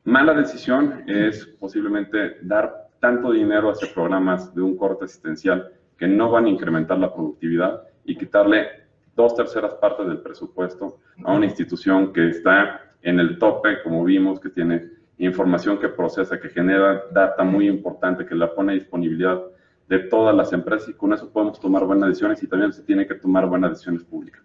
mala decisión es posiblemente dar tanto dinero hacia programas de un corte asistencial que no van a incrementar la productividad y quitarle 2/3 partes del presupuesto a una institución que está en el tope, como vimos, que tiene información que procesa, que genera data muy importante, que la pone a disponibilidad de todas las empresas, y con eso podemos tomar buenas decisiones, y también se tiene que tomar buenas decisiones públicas.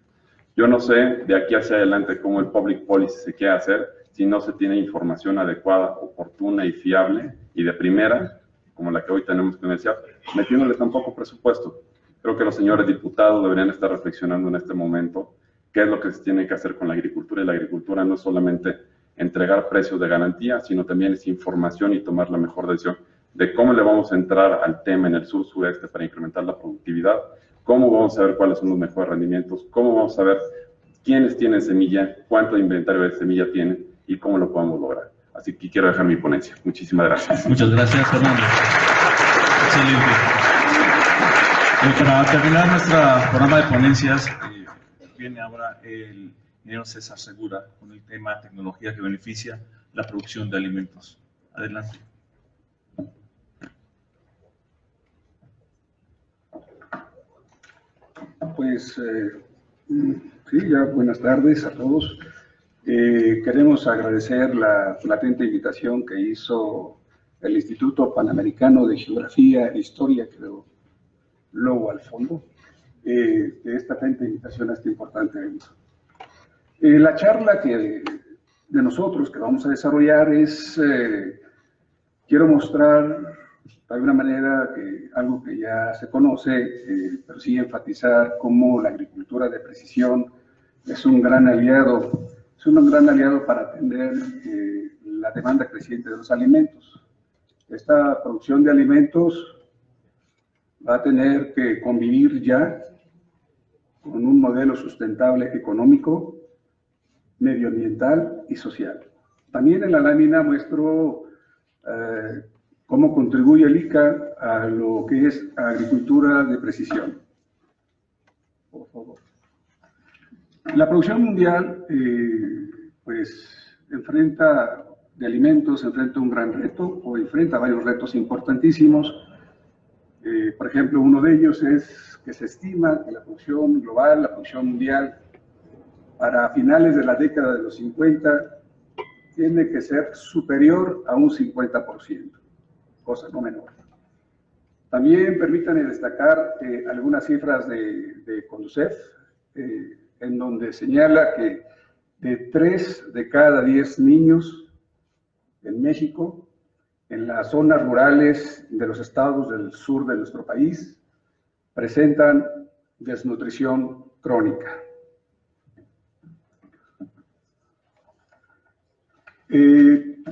Yo no sé de aquí hacia adelante cómo el public policy se quiere hacer si no se tiene información adecuada, oportuna y fiable y de primera, como la que hoy tenemos con el CIAP, metiéndole tan poco presupuesto. Creo que los señores diputados deberían estar reflexionando en este momento qué es lo que se tiene que hacer con la agricultura, y la agricultura no es solamente entregar precios de garantía, sino también es información y tomar la mejor decisión de cómo le vamos a entrar al tema en el sur-sureste para incrementar la productividad, cómo vamos a ver cuáles son los mejores rendimientos, cómo vamos a ver quiénes tienen semilla, cuánto inventario de semilla tienen y cómo lo podemos lograr. Así que quiero dejar mi ponencia. Muchísimas gracias. Muchas gracias, Fernando. Excelente. Para terminar nuestro programa de ponencias, viene ahora el ingeniero César Segura con el tema tecnología que beneficia la producción de alimentos. Adelante. Pues, sí, ya buenas tardes a todos. Queremos agradecer la latente invitación que hizo el Instituto Panamericano de Geografía e Historia, creo, luego al fondo, de esta latente invitación a este importante evento. La charla de nosotros que vamos a desarrollar es, quiero mostrar de alguna manera algo que ya se conoce, pero sí enfatizar cómo la agricultura de precisión es un gran aliado para atender la demanda creciente de los alimentos. Esta producción de alimentos va a tener que convivir ya con un modelo sustentable económico, medioambiental y social. También en la lámina muestro cómo contribuye el ICA a lo que es agricultura de precisión. Por favor. La producción mundial, pues, de alimentos, enfrenta un gran reto, o enfrenta varios retos importantísimos. Por ejemplo, uno de ellos es que se estima que la producción global, la producción mundial, para finales de la década de los 50, tiene que ser superior a un 50%, cosa no menor. También permítanme destacar algunas cifras de CONDUCEF, en donde señala que de 3 de cada 10 niños en México, en las zonas rurales de los estados del sur de nuestro país, presentan desnutrición crónica. El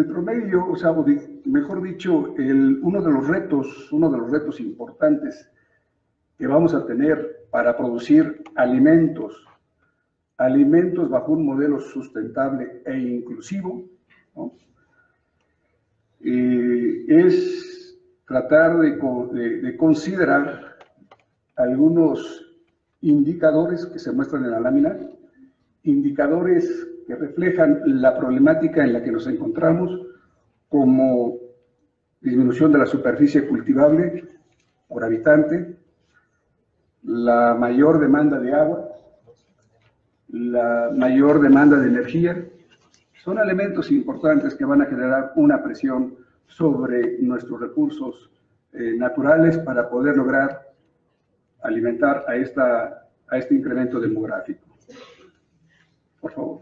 promedio, o sea, mejor dicho, uno de los retos importantes que vamos a tener para producir alimentos bajo un modelo sustentable e inclusivo, ¿no? Es tratar de considerar algunos indicadores que se muestran en la lámina, indicadores que reflejan la problemática en la que nos encontramos, como disminución de la superficie cultivable por habitante, la mayor demanda de agua, la mayor demanda de energía. Son elementos importantes que van a generar una presión sobre nuestros recursos naturales para poder lograr alimentar a este incremento demográfico. Por favor.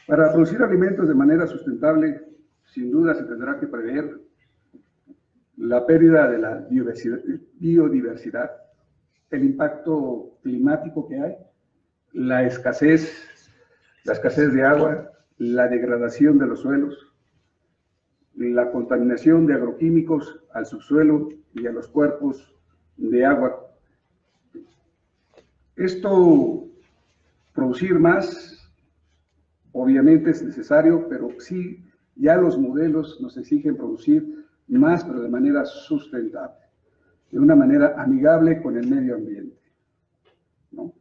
Para producir alimentos de manera sustentable, sin duda se tendrá que prever la pérdida de la biodiversidad, el impacto climático que hay, la escasez de agua, la degradación de los suelos, la contaminación de agroquímicos al subsuelo y a los cuerpos de agua. Esto, producir más, obviamente es necesario, pero sí, ya los modelos nos exigen producir más, pero de manera sustentable, de una manera amigable con el medio ambiente, ¿no?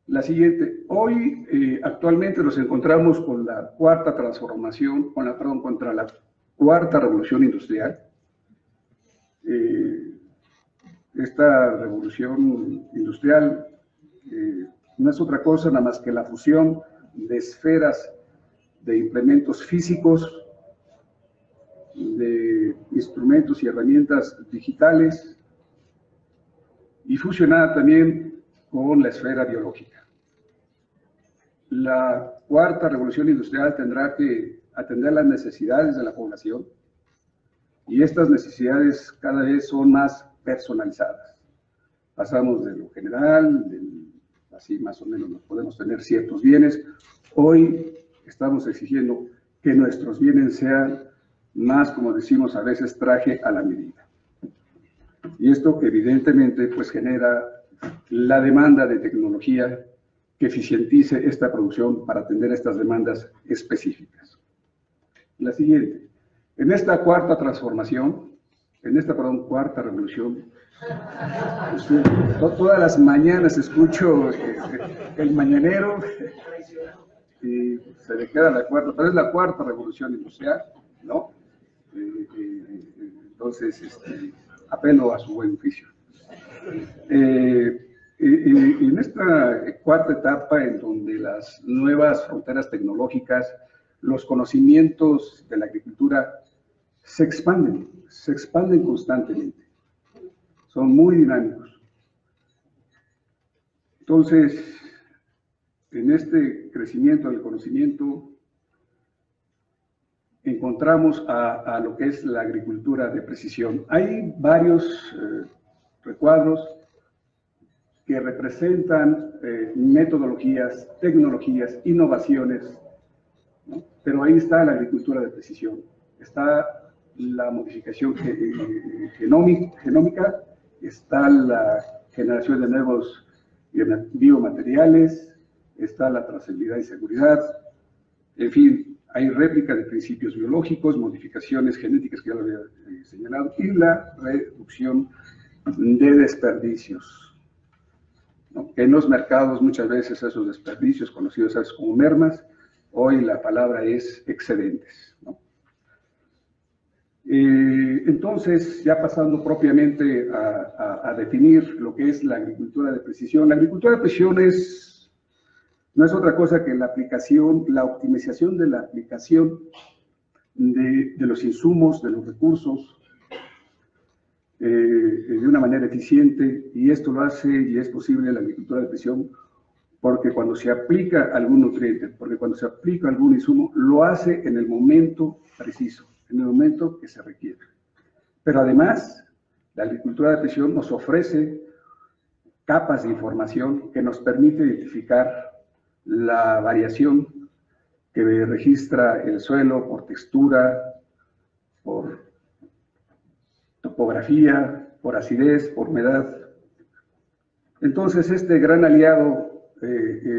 La siguiente, hoy actualmente nos encontramos con la cuarta transformación, contra la cuarta revolución industrial. Esta revolución industrial no es otra cosa nada más que la fusión de esferas de implementos físicos, de instrumentos y herramientas digitales, y fusionada también con la esfera biológica. La cuarta revolución industrial tendrá que atender las necesidades de la población, y estas necesidades cada vez son más personalizadas. Pasamos de lo general, así más o menos nos podemos tener ciertos bienes. Hoy estamos exigiendo que nuestros bienes sean más, como decimos a veces, traje a la medida. Y esto que evidentemente pues genera la demanda de tecnología que eficientice esta producción para atender estas demandas específicas. La siguiente. En esta cuarta transformación, cuarta revolución, todas las mañanas escucho el mañanero y se le queda la cuarta, pero es la cuarta revolución industrial, ¿no? Entonces, apelo a su buen juicio. En esta cuarta etapa, en donde las nuevas fronteras tecnológicas, los conocimientos de la agricultura se expanden constantemente, son muy dinámicos. Entonces, en este crecimiento del conocimiento, encontramos a lo que es la agricultura de precisión. Hay varios recuadros que representan metodologías, tecnologías, innovaciones, ¿no? Pero ahí está la agricultura de precisión, está la modificación genómica, está la generación de nuevos biomateriales, está la trazabilidad y seguridad, en fin, hay réplica de principios biológicos, modificaciones genéticas que ya lo había señalado, y la reducción de desperdicios, ¿no? En los mercados muchas veces esos desperdicios, conocidos como mermas, hoy la palabra es excedentes, ¿no? Entonces, ya pasando propiamente a definir lo que es la agricultura de precisión. La agricultura de precisión no es otra cosa que la aplicación, la optimización de la aplicación de los insumos, de los recursos, de una manera eficiente, y esto lo hace y es posible la agricultura de precisión porque cuando se aplica algún nutriente, porque cuando se aplica algún insumo, lo hace en el momento preciso, en el momento que se requiere. Pero además, la agricultura de precisión nos ofrece capas de información que nos permite identificar la variación que registra el suelo por textura, por topografía, por acidez, por humedad. Entonces, este gran aliado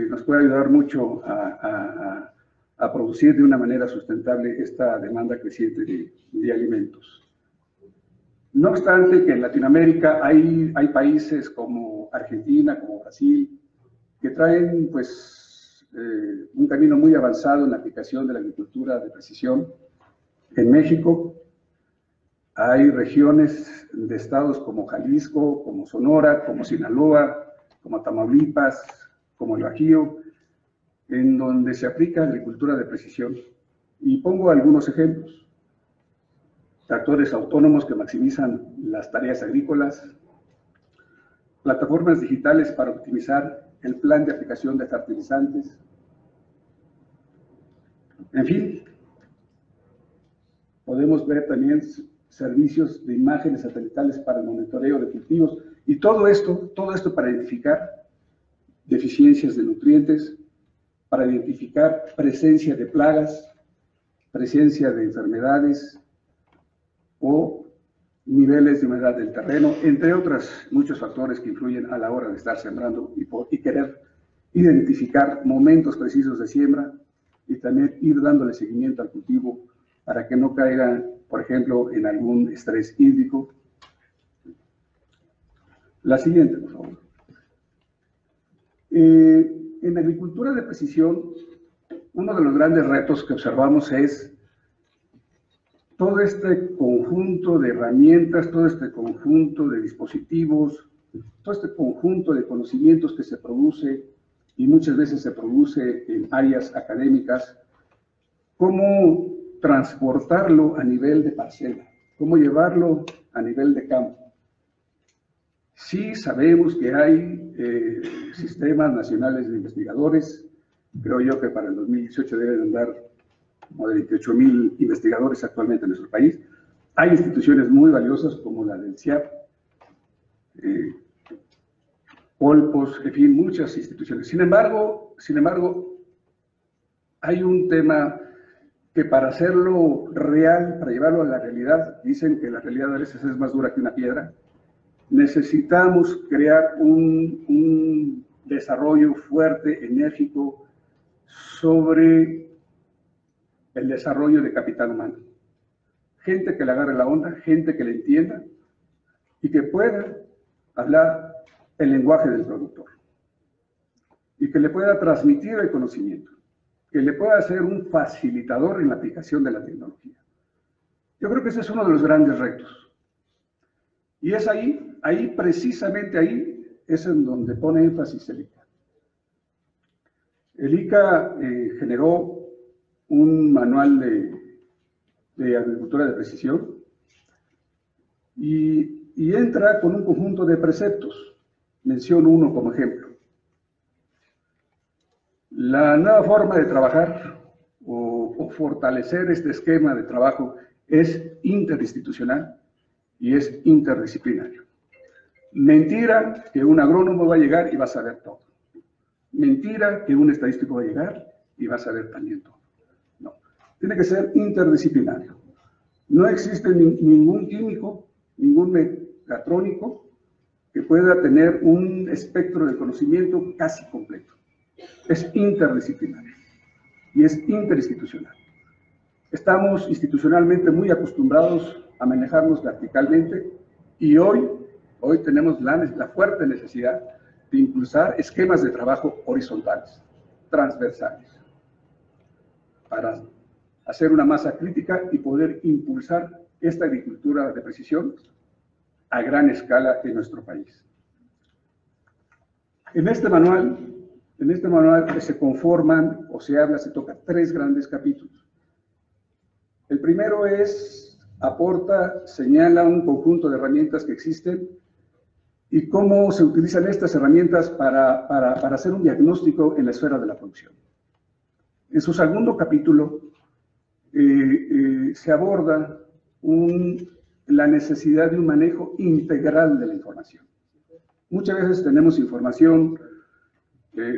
nos puede ayudar mucho a producir de una manera sustentable esta demanda creciente de alimentos. No obstante que en Latinoamérica hay países como Argentina, como Brasil, que traen pues un camino muy avanzado en la aplicación de la agricultura de precisión. En México hay regiones de estados como Jalisco, como Sonora, como Sinaloa, como Tamaulipas, como el Bajío, en donde se aplica agricultura de precisión. Y pongo algunos ejemplos. Tractores autónomos que maximizan las tareas agrícolas, plataformas digitales para optimizar el plan de aplicación de fertilizantes, en fin, podemos ver también servicios de imágenes satelitales para el monitoreo de cultivos, y todo esto para identificar deficiencias de nutrientes, para identificar presencia de plagas, presencia de enfermedades o niveles de humedad del terreno, entre otros muchos factores que influyen a la hora de estar sembrando y querer identificar momentos precisos de siembra y también ir dándole seguimiento al cultivo para que no caiga, por ejemplo, en algún estrés hídrico. La siguiente, por favor. En agricultura de precisión, uno de los grandes retos que observamos es todo este conjunto de herramientas, todo este conjunto de dispositivos, todo este conjunto de conocimientos que se produce y muchas veces se produce en áreas académicas, cómo transportarlo a nivel de parcela, cómo llevarlo a nivel de campo. Sí sabemos que hay sistemas nacionales de investigadores, creo yo que para el 2018 deben andar como de 28,000 investigadores actualmente en nuestro país. Hay instituciones muy valiosas como la del CIAP, Olpos, en fin, muchas instituciones. Sin embargo, hay un tema que para hacerlo real, para llevarlo a la realidad, dicen que la realidad a veces es más dura que una piedra. Necesitamos crear un desarrollo fuerte, enérgico, sobre el desarrollo de capital humano. Gente que le agarre la onda, gente que le entienda y que pueda hablar el lenguaje del productor y que le pueda transmitir el conocimiento, que le pueda ser un facilitador en la aplicación de la tecnología. Yo creo que ese es uno de los grandes retos. Y es precisamente ahí, es en donde pone énfasis el ICA. El ICA generó un manual de agricultura de precisión y entra con un conjunto de preceptos. Menciono uno como ejemplo. La nueva forma de trabajar o fortalecer este esquema de trabajo es interinstitucional y es interdisciplinario. Mentira que un agrónomo va a llegar y va a saber todo. Mentira que un estadístico va a llegar y va a saber también todo. No, tiene que ser interdisciplinario. No existe ningún químico, ningún mecatrónico que pueda tener un espectro de conocimiento casi completo. Es interdisciplinario y es interinstitucional. Estamos institucionalmente muy acostumbrados a manejarnos verticalmente y hoy tenemos la fuerte necesidad de impulsar esquemas de trabajo horizontales, transversales, para hacer una masa crítica y poder impulsar esta agricultura de precisión a gran escala en nuestro país. En este manual se conforman o se toca 3 grandes capítulos. El primero señala un conjunto de herramientas que existen y cómo se utilizan estas herramientas para hacer un diagnóstico en la esfera de la producción. En su segundo capítulo se aborda la necesidad de un manejo integral de la información. Muchas veces tenemos información,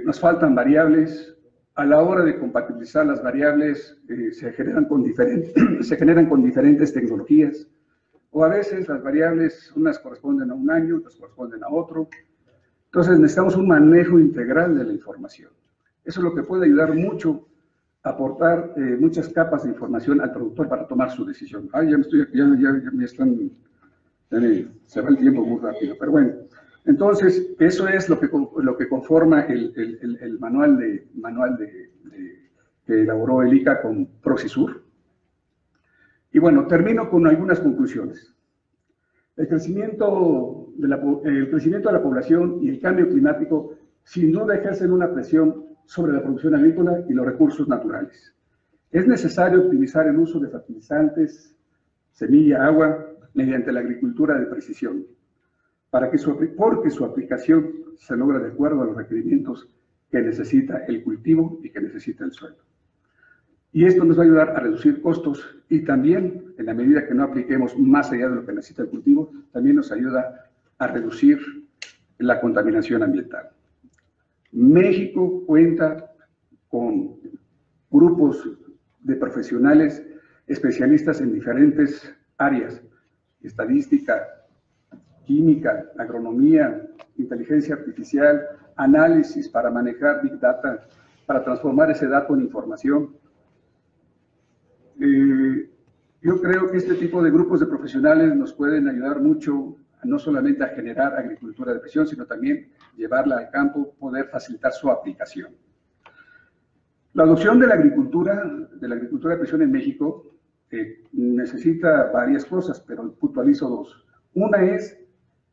nos faltan variables. A la hora de compatibilizar las variables se generan con diferentes tecnologías, o a veces las variables, unas corresponden a un año, otras corresponden a otro. Entonces necesitamos un manejo integral de la información. Eso es lo que puede ayudar mucho a aportar muchas capas de información al productor para tomar su decisión. Se va el tiempo muy rápido, pero bueno. Entonces, eso es lo que conforma el manual que elaboró el ICA con Procisur. Y bueno, termino con algunas conclusiones. El crecimiento de la población y el cambio climático sin duda ejercen una presión sobre la producción agrícola y los recursos naturales. Es necesario optimizar el uso de fertilizantes, semilla, agua, mediante la agricultura de precisión, porque su aplicación se logra de acuerdo a los requerimientos que necesita el cultivo y que necesita el suelo. Y esto nos va a ayudar a reducir costos y también, en la medida que no apliquemos más allá de lo que necesita el cultivo, también nos ayuda a reducir la contaminación ambiental. México cuenta con grupos de profesionales especialistas en diferentes áreas: estadística, química, agronomía, inteligencia artificial, análisis para manejar Big Data, para transformar ese dato en información. Yo creo que este tipo de grupos de profesionales nos pueden ayudar mucho, no solamente a generar agricultura de precisión, sino también llevarla al campo, poder facilitar su aplicación. La adopción de la agricultura de precisión en México necesita varias cosas, pero puntualizo 2. Una es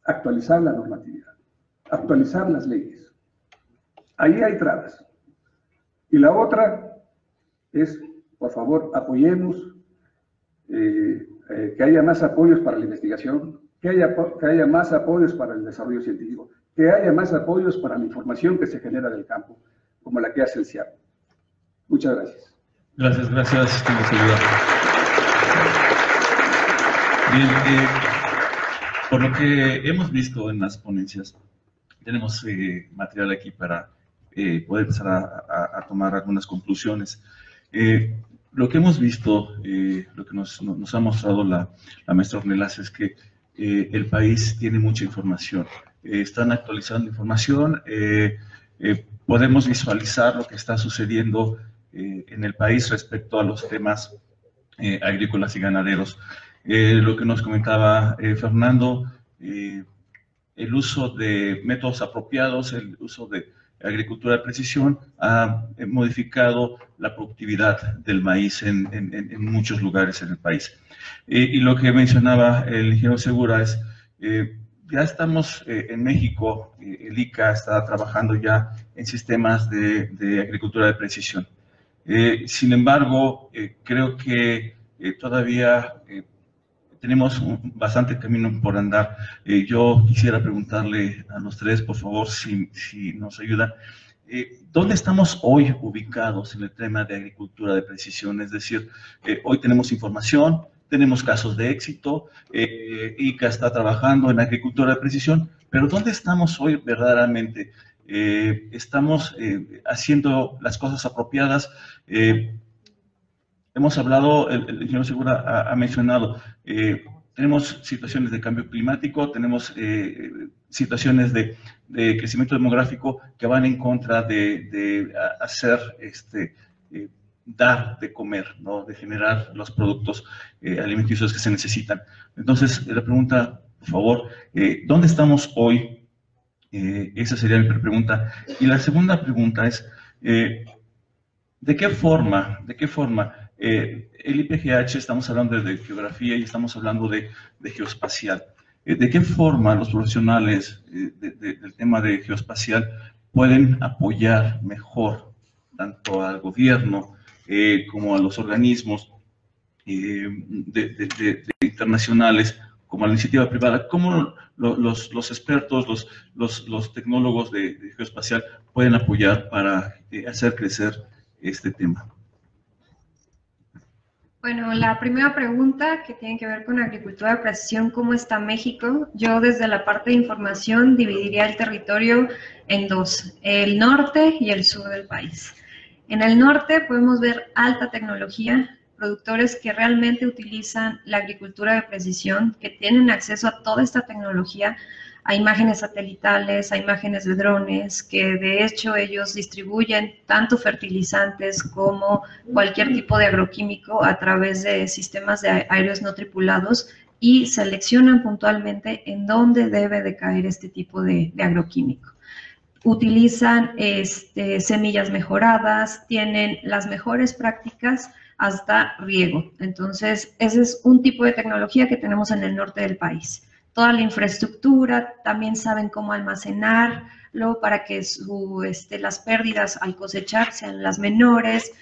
actualizar la normatividad, actualizar las leyes. Ahí hay trabas. Y la otra es, por favor, apoyemos que haya más apoyos para la investigación, que haya más apoyos para el desarrollo científico, que haya más apoyos para la información que se genera del campo, como la que hace el CIAP. Muchas gracias. Gracias, señor. Bien, por lo que hemos visto en las ponencias, tenemos material aquí para poder empezar a tomar algunas conclusiones. Lo que hemos visto, lo que nos ha mostrado la maestra Ornelas es que el país tiene mucha información. Están actualizando información, podemos visualizar lo que está sucediendo en el país respecto a los temas agrícolas y ganaderos. Lo que nos comentaba Fernando, el uso de métodos apropiados, el uso de agricultura de precisión ha modificado la productividad del maíz en muchos lugares en el país. Y lo que mencionaba el ingeniero Segura es, ya estamos en México, el ICA está trabajando ya en sistemas de agricultura de precisión. Sin embargo, creo que todavía tenemos bastante camino por andar. Yo quisiera preguntarle a los tres, por favor, si nos ayudan. ¿Dónde estamos hoy ubicados en el tema de agricultura de precisión? Es decir, hoy tenemos información, tenemos casos de éxito, ICA está trabajando en agricultura de precisión, pero ¿dónde estamos hoy verdaderamente? ¿Estamos haciendo las cosas apropiadas? Hemos hablado, el ingeniero Segura ha mencionado, tenemos situaciones de cambio climático, tenemos situaciones de crecimiento demográfico que van en contra de hacer, dar de comer, ¿no? De generar los productos alimenticios que se necesitan. Entonces, la pregunta, por favor, ¿dónde estamos hoy? Esa sería mi primera pregunta. Y la segunda pregunta es, ¿de qué forma el IPGH, estamos hablando de geografía y estamos hablando de geoespacial, de qué forma los profesionales del tema de geoespacial pueden apoyar mejor tanto al gobierno como a los organismos internacionales, como a la iniciativa privada? ¿Cómo los expertos, los tecnólogos de geoespacial pueden apoyar para hacer crecer este tema? Bueno, la primera pregunta que tiene que ver con agricultura de precisión, ¿cómo está México? Yo desde la parte de información dividiría el territorio en dos, el norte y el sur del país. En el norte podemos ver alta tecnología, productores que realmente utilizan la agricultura de precisión, que tienen acceso a toda esta tecnología, a imágenes satelitales, a imágenes de drones, que de hecho ellos distribuyen tanto fertilizantes como cualquier tipo de agroquímico a través de sistemas de aéreos no tripulados y seleccionan puntualmente en dónde debe de caer este tipo de agroquímico. Utilizan semillas mejoradas, tienen las mejores prácticas hasta riego. Entonces, ese es un tipo de tecnología que tenemos en el norte del país. Toda la infraestructura, también saben cómo almacenarlo para que las pérdidas al cosechar sean las menores.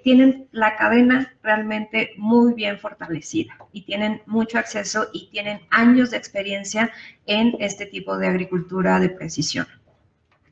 Tienen la cadena realmente muy bien fortalecida y tienen mucho acceso y tienen años de experiencia en este tipo de agricultura de precisión.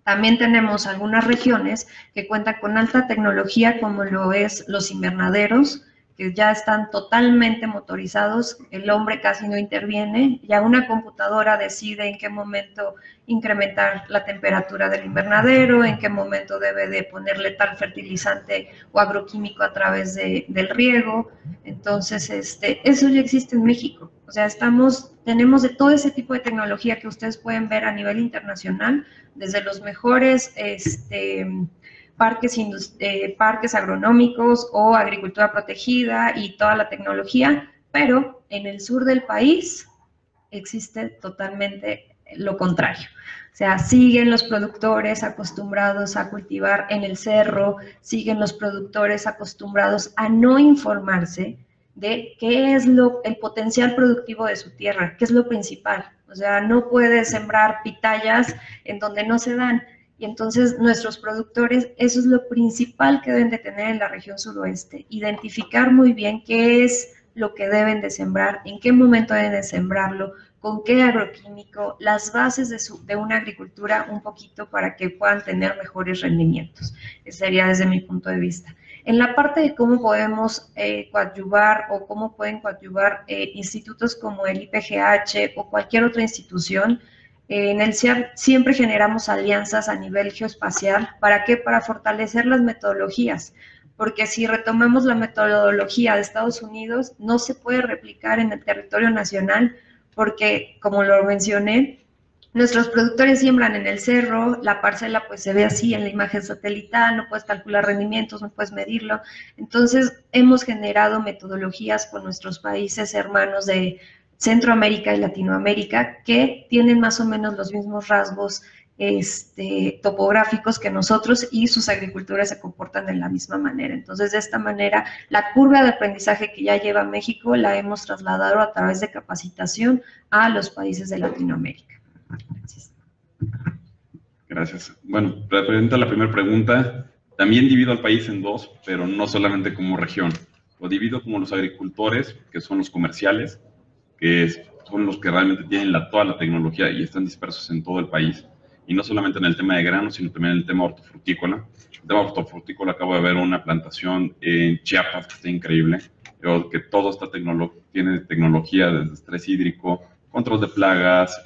También tenemos algunas regiones que cuentan con alta tecnología, como lo es los invernaderos, que ya están totalmente motorizados, el hombre casi no interviene, ya una computadora decide en qué momento incrementar la temperatura del invernadero, en qué momento debe de ponerle tal fertilizante o agroquímico a través del riego. Entonces, eso ya existe en México. O sea, tenemos de todo ese tipo de tecnología que ustedes pueden ver a nivel internacional, desde los mejores parques agronómicos o agricultura protegida y toda la tecnología, pero en el sur del país existe totalmente lo contrario. O sea, siguen los productores acostumbrados a cultivar en el cerro, siguen los productores acostumbrados a no informarse de qué es el potencial productivo de su tierra, qué es lo principal. O sea, no puede sembrar pitayas en donde no se dan. Y entonces nuestros productores, eso es lo principal que deben de tener en la región suroeste, identificar muy bien qué es lo que deben de sembrar, en qué momento deben de sembrarlo, con qué agroquímico, las bases de una agricultura un poquito para que puedan tener mejores rendimientos. Ese sería desde mi punto de vista. En la parte de cómo podemos coadyuvar o cómo pueden coadyuvar institutos como el IPGH o cualquier otra institución, en el CIAP siempre generamos alianzas a nivel geoespacial. ¿Para qué? Para fortalecer las metodologías, porque si retomamos la metodología de Estados Unidos, no se puede replicar en el territorio nacional, porque, como lo mencioné, nuestros productores siembran en el cerro, la parcela pues se ve así en la imagen satelital, no puedes calcular rendimientos, no puedes medirlo. Entonces, hemos generado metodologías con nuestros países hermanos de Centroamérica y Latinoamérica que tienen más o menos los mismos rasgos topográficos que nosotros y sus agriculturas se comportan de la misma manera. Entonces, de esta manera, la curva de aprendizaje que ya lleva México la hemos trasladado a través de capacitación a los países de Latinoamérica. Gracias. Gracias. Bueno, referente a la primera pregunta, también divido al país en dos, pero no solamente como región. Lo divido como los agricultores, que son los comerciales, que son los que realmente tienen toda la tecnología y están dispersos en todo el país. Y no solamente en el tema de granos, sino también en el tema hortofrutícola. El tema hortofrutícola, acabo de ver una plantación en Chiapas que está increíble, que todo tiene tecnología desde estrés hídrico, control de plagas,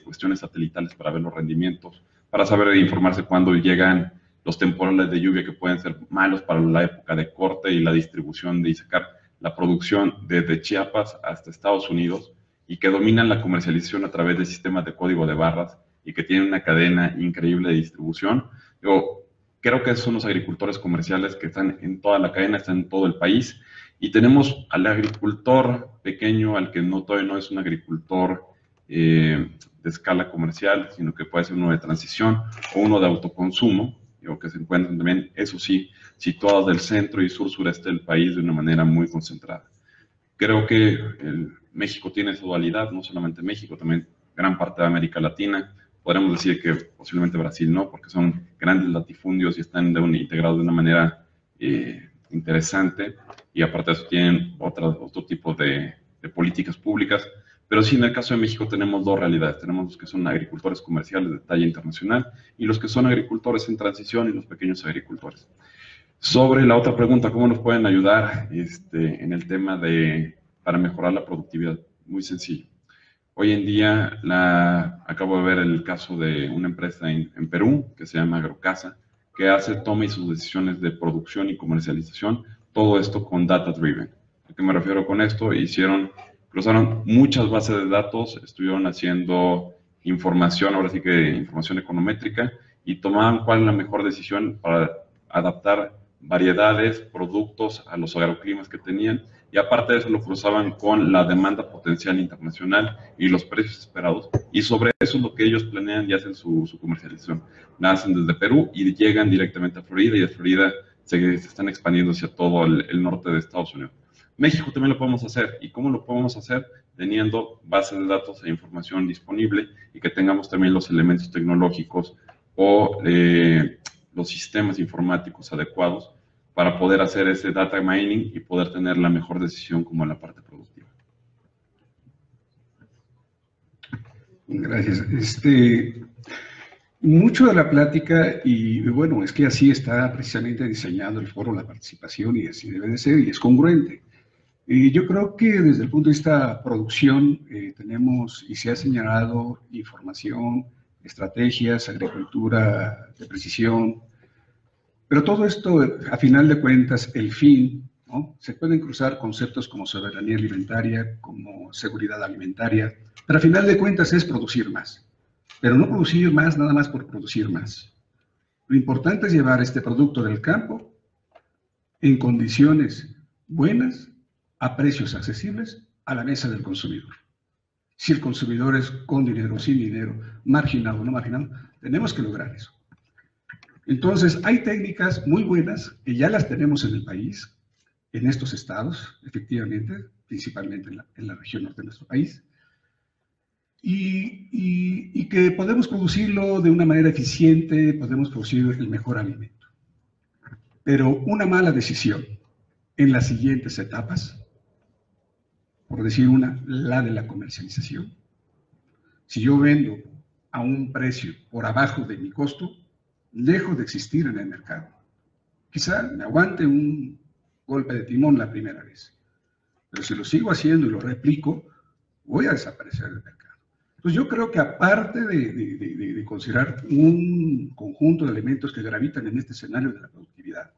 cuestiones satelitales para ver los rendimientos, para saber e informarse cuándo llegan los temporales de lluvia que pueden ser malos para la época de corte y la distribución y sacar la producción desde Chiapas hasta Estados Unidos y que dominan la comercialización a través de sistemas de código de barras y que tienen una cadena increíble de distribución. Yo creo que son los agricultores comerciales que están en toda la cadena, están en todo el país. Y tenemos al agricultor pequeño, al que todavía no es un agricultor de escala comercial, sino que puede ser uno de transición o uno de autoconsumo, que se encuentran también, eso sí, situados del centro y sur-sureste del país de una manera muy concentrada. Creo que México tiene esa dualidad, no solamente México, también gran parte de América Latina. Podríamos decir que posiblemente Brasil no, porque son grandes latifundios y están integrados de una manera interesante, y aparte de eso tienen otro tipo de políticas públicas. Pero sí, en el caso de México tenemos dos realidades. Tenemos los que son agricultores comerciales de talla internacional y los que son agricultores en transición y los pequeños agricultores. Sobre la otra pregunta, ¿cómo nos pueden ayudar en el tema para mejorar la productividad? Muy sencillo. Hoy en día acabo de ver el caso de una empresa en Perú que se llama Agrocasa, que toma y sus decisiones de producción y comercialización, todo esto con data driven. ¿A qué me refiero con esto? Cruzaron muchas bases de datos, estuvieron haciendo información, ahora sí que información econométrica, y tomaban cuál es la mejor decisión para adaptar variedades, productos a los agroclimas que tenían, y aparte de eso lo cruzaban con la demanda potencial internacional y los precios esperados, y sobre eso es lo que ellos planean y hacen su comercialización. Nacen desde Perú y llegan directamente a Florida, y de Florida se están expandiendo hacia todo el norte de Estados Unidos. México también lo podemos hacer. ¿Y cómo lo podemos hacer? Teniendo bases de datos e información disponible y que tengamos también los elementos tecnológicos o los sistemas informáticos adecuados para poder hacer ese data mining y poder tener la mejor decisión como en la parte productiva. Gracias. Mucho de la plática, y bueno, es que así está precisamente diseñado el foro, la participación, y así debe de ser, y es congruente. Yo creo que desde el punto de vista producción tenemos, y se ha señalado, información, estrategias, agricultura de precisión, pero todo esto, a final de cuentas, el fin, ¿no? Se pueden cruzar conceptos como soberanía alimentaria, como seguridad alimentaria, pero a final de cuentas es producir más, pero no producir más nada más por producir más. Lo importante es llevar este producto del campo en condiciones buenas, a precios accesibles, a la mesa del consumidor. Si el consumidor es con dinero, sin dinero, marginado o no marginado, tenemos que lograr eso. Entonces, hay técnicas muy buenas que ya las tenemos en el país, en estos estados, efectivamente, principalmente en la región norte de nuestro país, y que podemos producirlo de una manera eficiente, podemos producir el mejor alimento. Pero una mala decisión en las siguientes etapas, por decir la de la comercialización. Si yo vendo a un precio por abajo de mi costo, dejo de existir en el mercado. Quizá me aguante un golpe de timón la primera vez, pero si lo sigo haciendo y lo replico, voy a desaparecer del mercado. Entonces yo creo que aparte de considerar un conjunto de elementos que gravitan en este escenario de la productividad,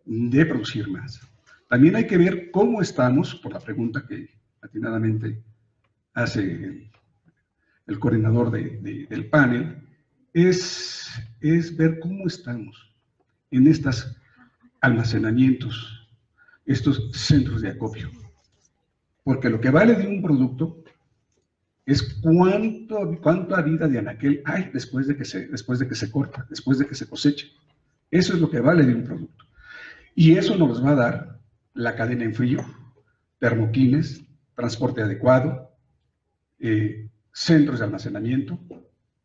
de producir más, también hay que ver cómo estamos, por la pregunta que atinadamente hace el coordinador del panel, es ver cómo estamos en estos almacenamientos, estos centros de acopio. Porque lo que vale de un producto es cuánta vida de anaquel hay después de que se corta, después de que se cosecha. Eso es lo que vale de un producto. Y eso nos va a dar la cadena en frío, termoquines, transporte adecuado, centros de almacenamiento,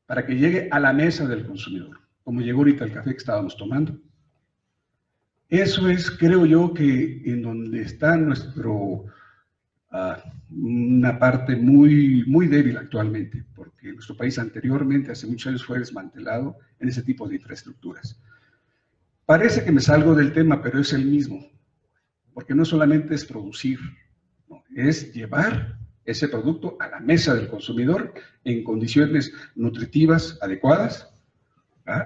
para que llegue a la mesa del consumidor, como llegó ahorita el café que estábamos tomando. Eso es, creo yo, que en donde está una parte muy, muy débil actualmente, porque nuestro país anteriormente, hace muchos años, fue desmantelado en ese tipo de infraestructuras. Parece que me salgo del tema, pero es el mismo, porque no solamente es producir, no, es llevar ese producto a la mesa del consumidor en condiciones nutritivas adecuadas.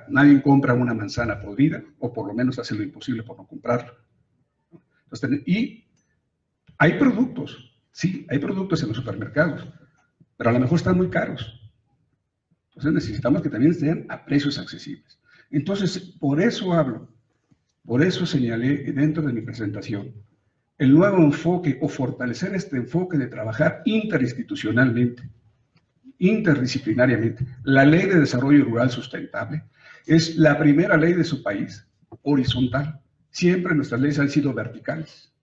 Nadie compra una manzana podrida, o por lo menos hace lo imposible por no comprarla. Entonces, y Hay productos, sí, hay productos en los supermercados, pero a lo mejor están muy caros. Entonces necesitamos que también estén a precios accesibles. Entonces, por eso hablo, por eso señalé dentro de mi presentación el nuevo enfoque o fortalecer este enfoque de trabajar interinstitucionalmente, interdisciplinariamente. La Ley de Desarrollo Rural Sustentable es la primera ley de su país, horizontal. Siempre nuestras leyes han sido verticales,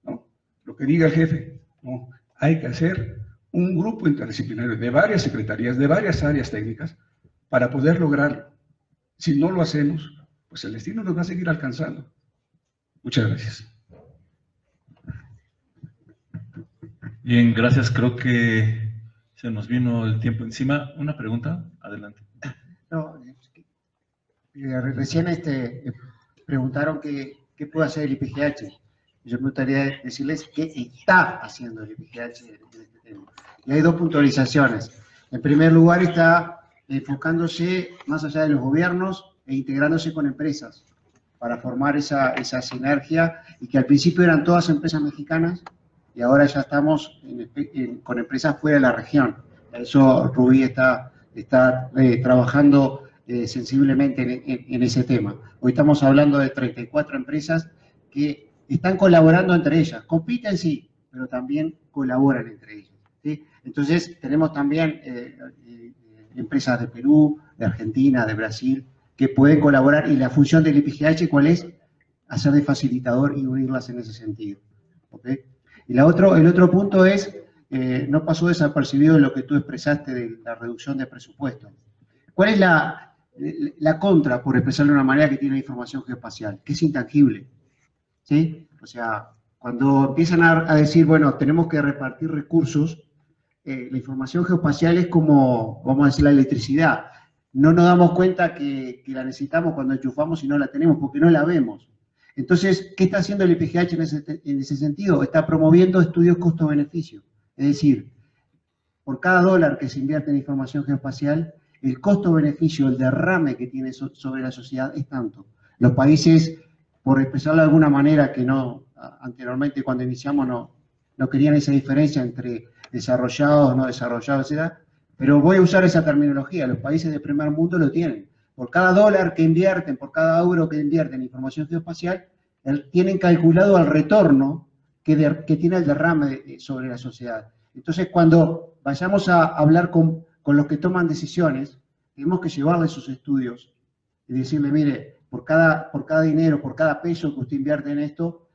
¿no? Lo que diga el jefe, no, hay que hacer un grupo interdisciplinario de varias secretarías, de varias áreas técnicas, para poder lograrlo. Si no lo hacemos, pues el destino nos va a seguir alcanzando. Muchas gracias. Bien, gracias. Creo que se nos vino el tiempo encima. ¿Una pregunta? Adelante. No, recién preguntaron qué puede hacer el IPGH. Yo me gustaría decirles qué está haciendo el IPGH en este tema. Y hay dos puntualizaciones. En primer lugar, está enfocándose más allá de los gobiernos e integrándose con empresas para formar esa sinergia, y que al principio eran todas empresas mexicanas y ahora ya estamos con empresas fuera de la región. Eso Rubí está trabajando sensiblemente en ese tema. Hoy estamos hablando de 34 empresas que están colaborando entre ellas, compiten sí, pero también colaboran entre ellas, ¿sí? Entonces tenemos también empresas de Perú, de Argentina, de Brasil, que pueden colaborar, y la función del IPGH, ¿cuál es? Hacer de facilitador y unirlas en ese sentido, ¿okay? Y el otro punto es, no pasó desapercibido lo que tú expresaste de la reducción de presupuesto. ¿Cuál es la contra, por expresarlo de una manera, que tiene la información geoespacial? Que es intangible, ¿sí? O sea, cuando empiezan a decir, bueno, tenemos que repartir recursos, la información geoespacial es como, vamos a decir, la electricidad. No nos damos cuenta que la necesitamos cuando enchufamos y no la tenemos, porque no la vemos. Entonces, ¿qué está haciendo el IPGH en ese sentido? Está promoviendo estudios costo-beneficio. Es decir, por cada dólar que se invierte en información geoespacial, el costo-beneficio, el derrame que tiene sobre la sociedad es tanto. Los países, por expresarlo de alguna manera, que no, anteriormente cuando iniciamos no querían esa diferencia entre desarrollados, no desarrollados, etc. Pero voy a usar esa terminología, los países de primer mundo lo tienen. Por cada dólar que invierten, por cada euro que invierten en información geoespacial, tienen calculado el retorno que tiene el derrame sobre la sociedad. Entonces, cuando vayamos a hablar con los que toman decisiones, tenemos que llevarles sus estudios y decirle, mire, por cada dinero, por cada peso que usted invierte en esto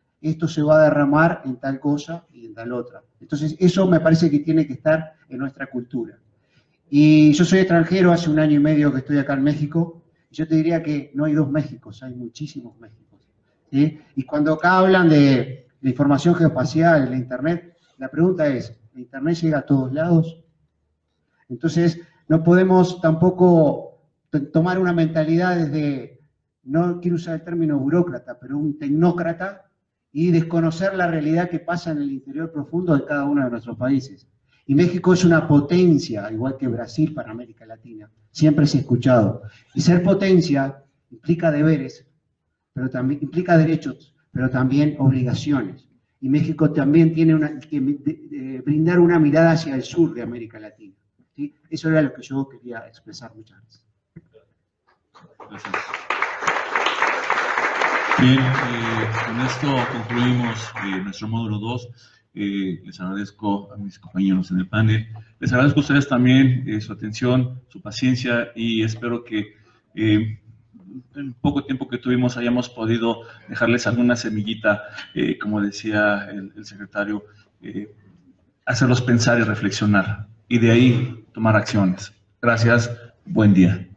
se va a derramar en tal cosa y en tal otra. Entonces, eso me parece que tiene que estar en nuestra cultura. Y yo soy extranjero, hace 1 año y medio que estoy acá en México, y yo te diría que no hay 2 Méxicos, hay muchísimos Méxicos, ¿sí? Y cuando acá hablan de la información geoespacial, la Internet, la pregunta es, ¿la Internet llega a todos lados? Entonces, no podemos tampoco tomar una mentalidad desde, no quiero usar el término burócrata, pero un tecnócrata, y desconocer la realidad que pasa en el interior profundo de cada uno de nuestros países. Y México es una potencia, igual que Brasil para América Latina. Siempre se ha escuchado. Y ser potencia implica deberes, pero también implica derechos, pero también obligaciones. Y México también tiene que brindar una mirada hacia el sur de América Latina, ¿sí? Eso era lo que yo quería expresar. Muchas gracias. Gracias. Bien, con esto concluimos nuestro módulo 2. Les agradezco a mis compañeros en el panel. Les agradezco a ustedes también su atención, su paciencia, y espero que en poco tiempo que tuvimos hayamos podido dejarles alguna semillita, como decía el secretario, hacerlos pensar y reflexionar, y de ahí tomar acciones. Gracias, buen día.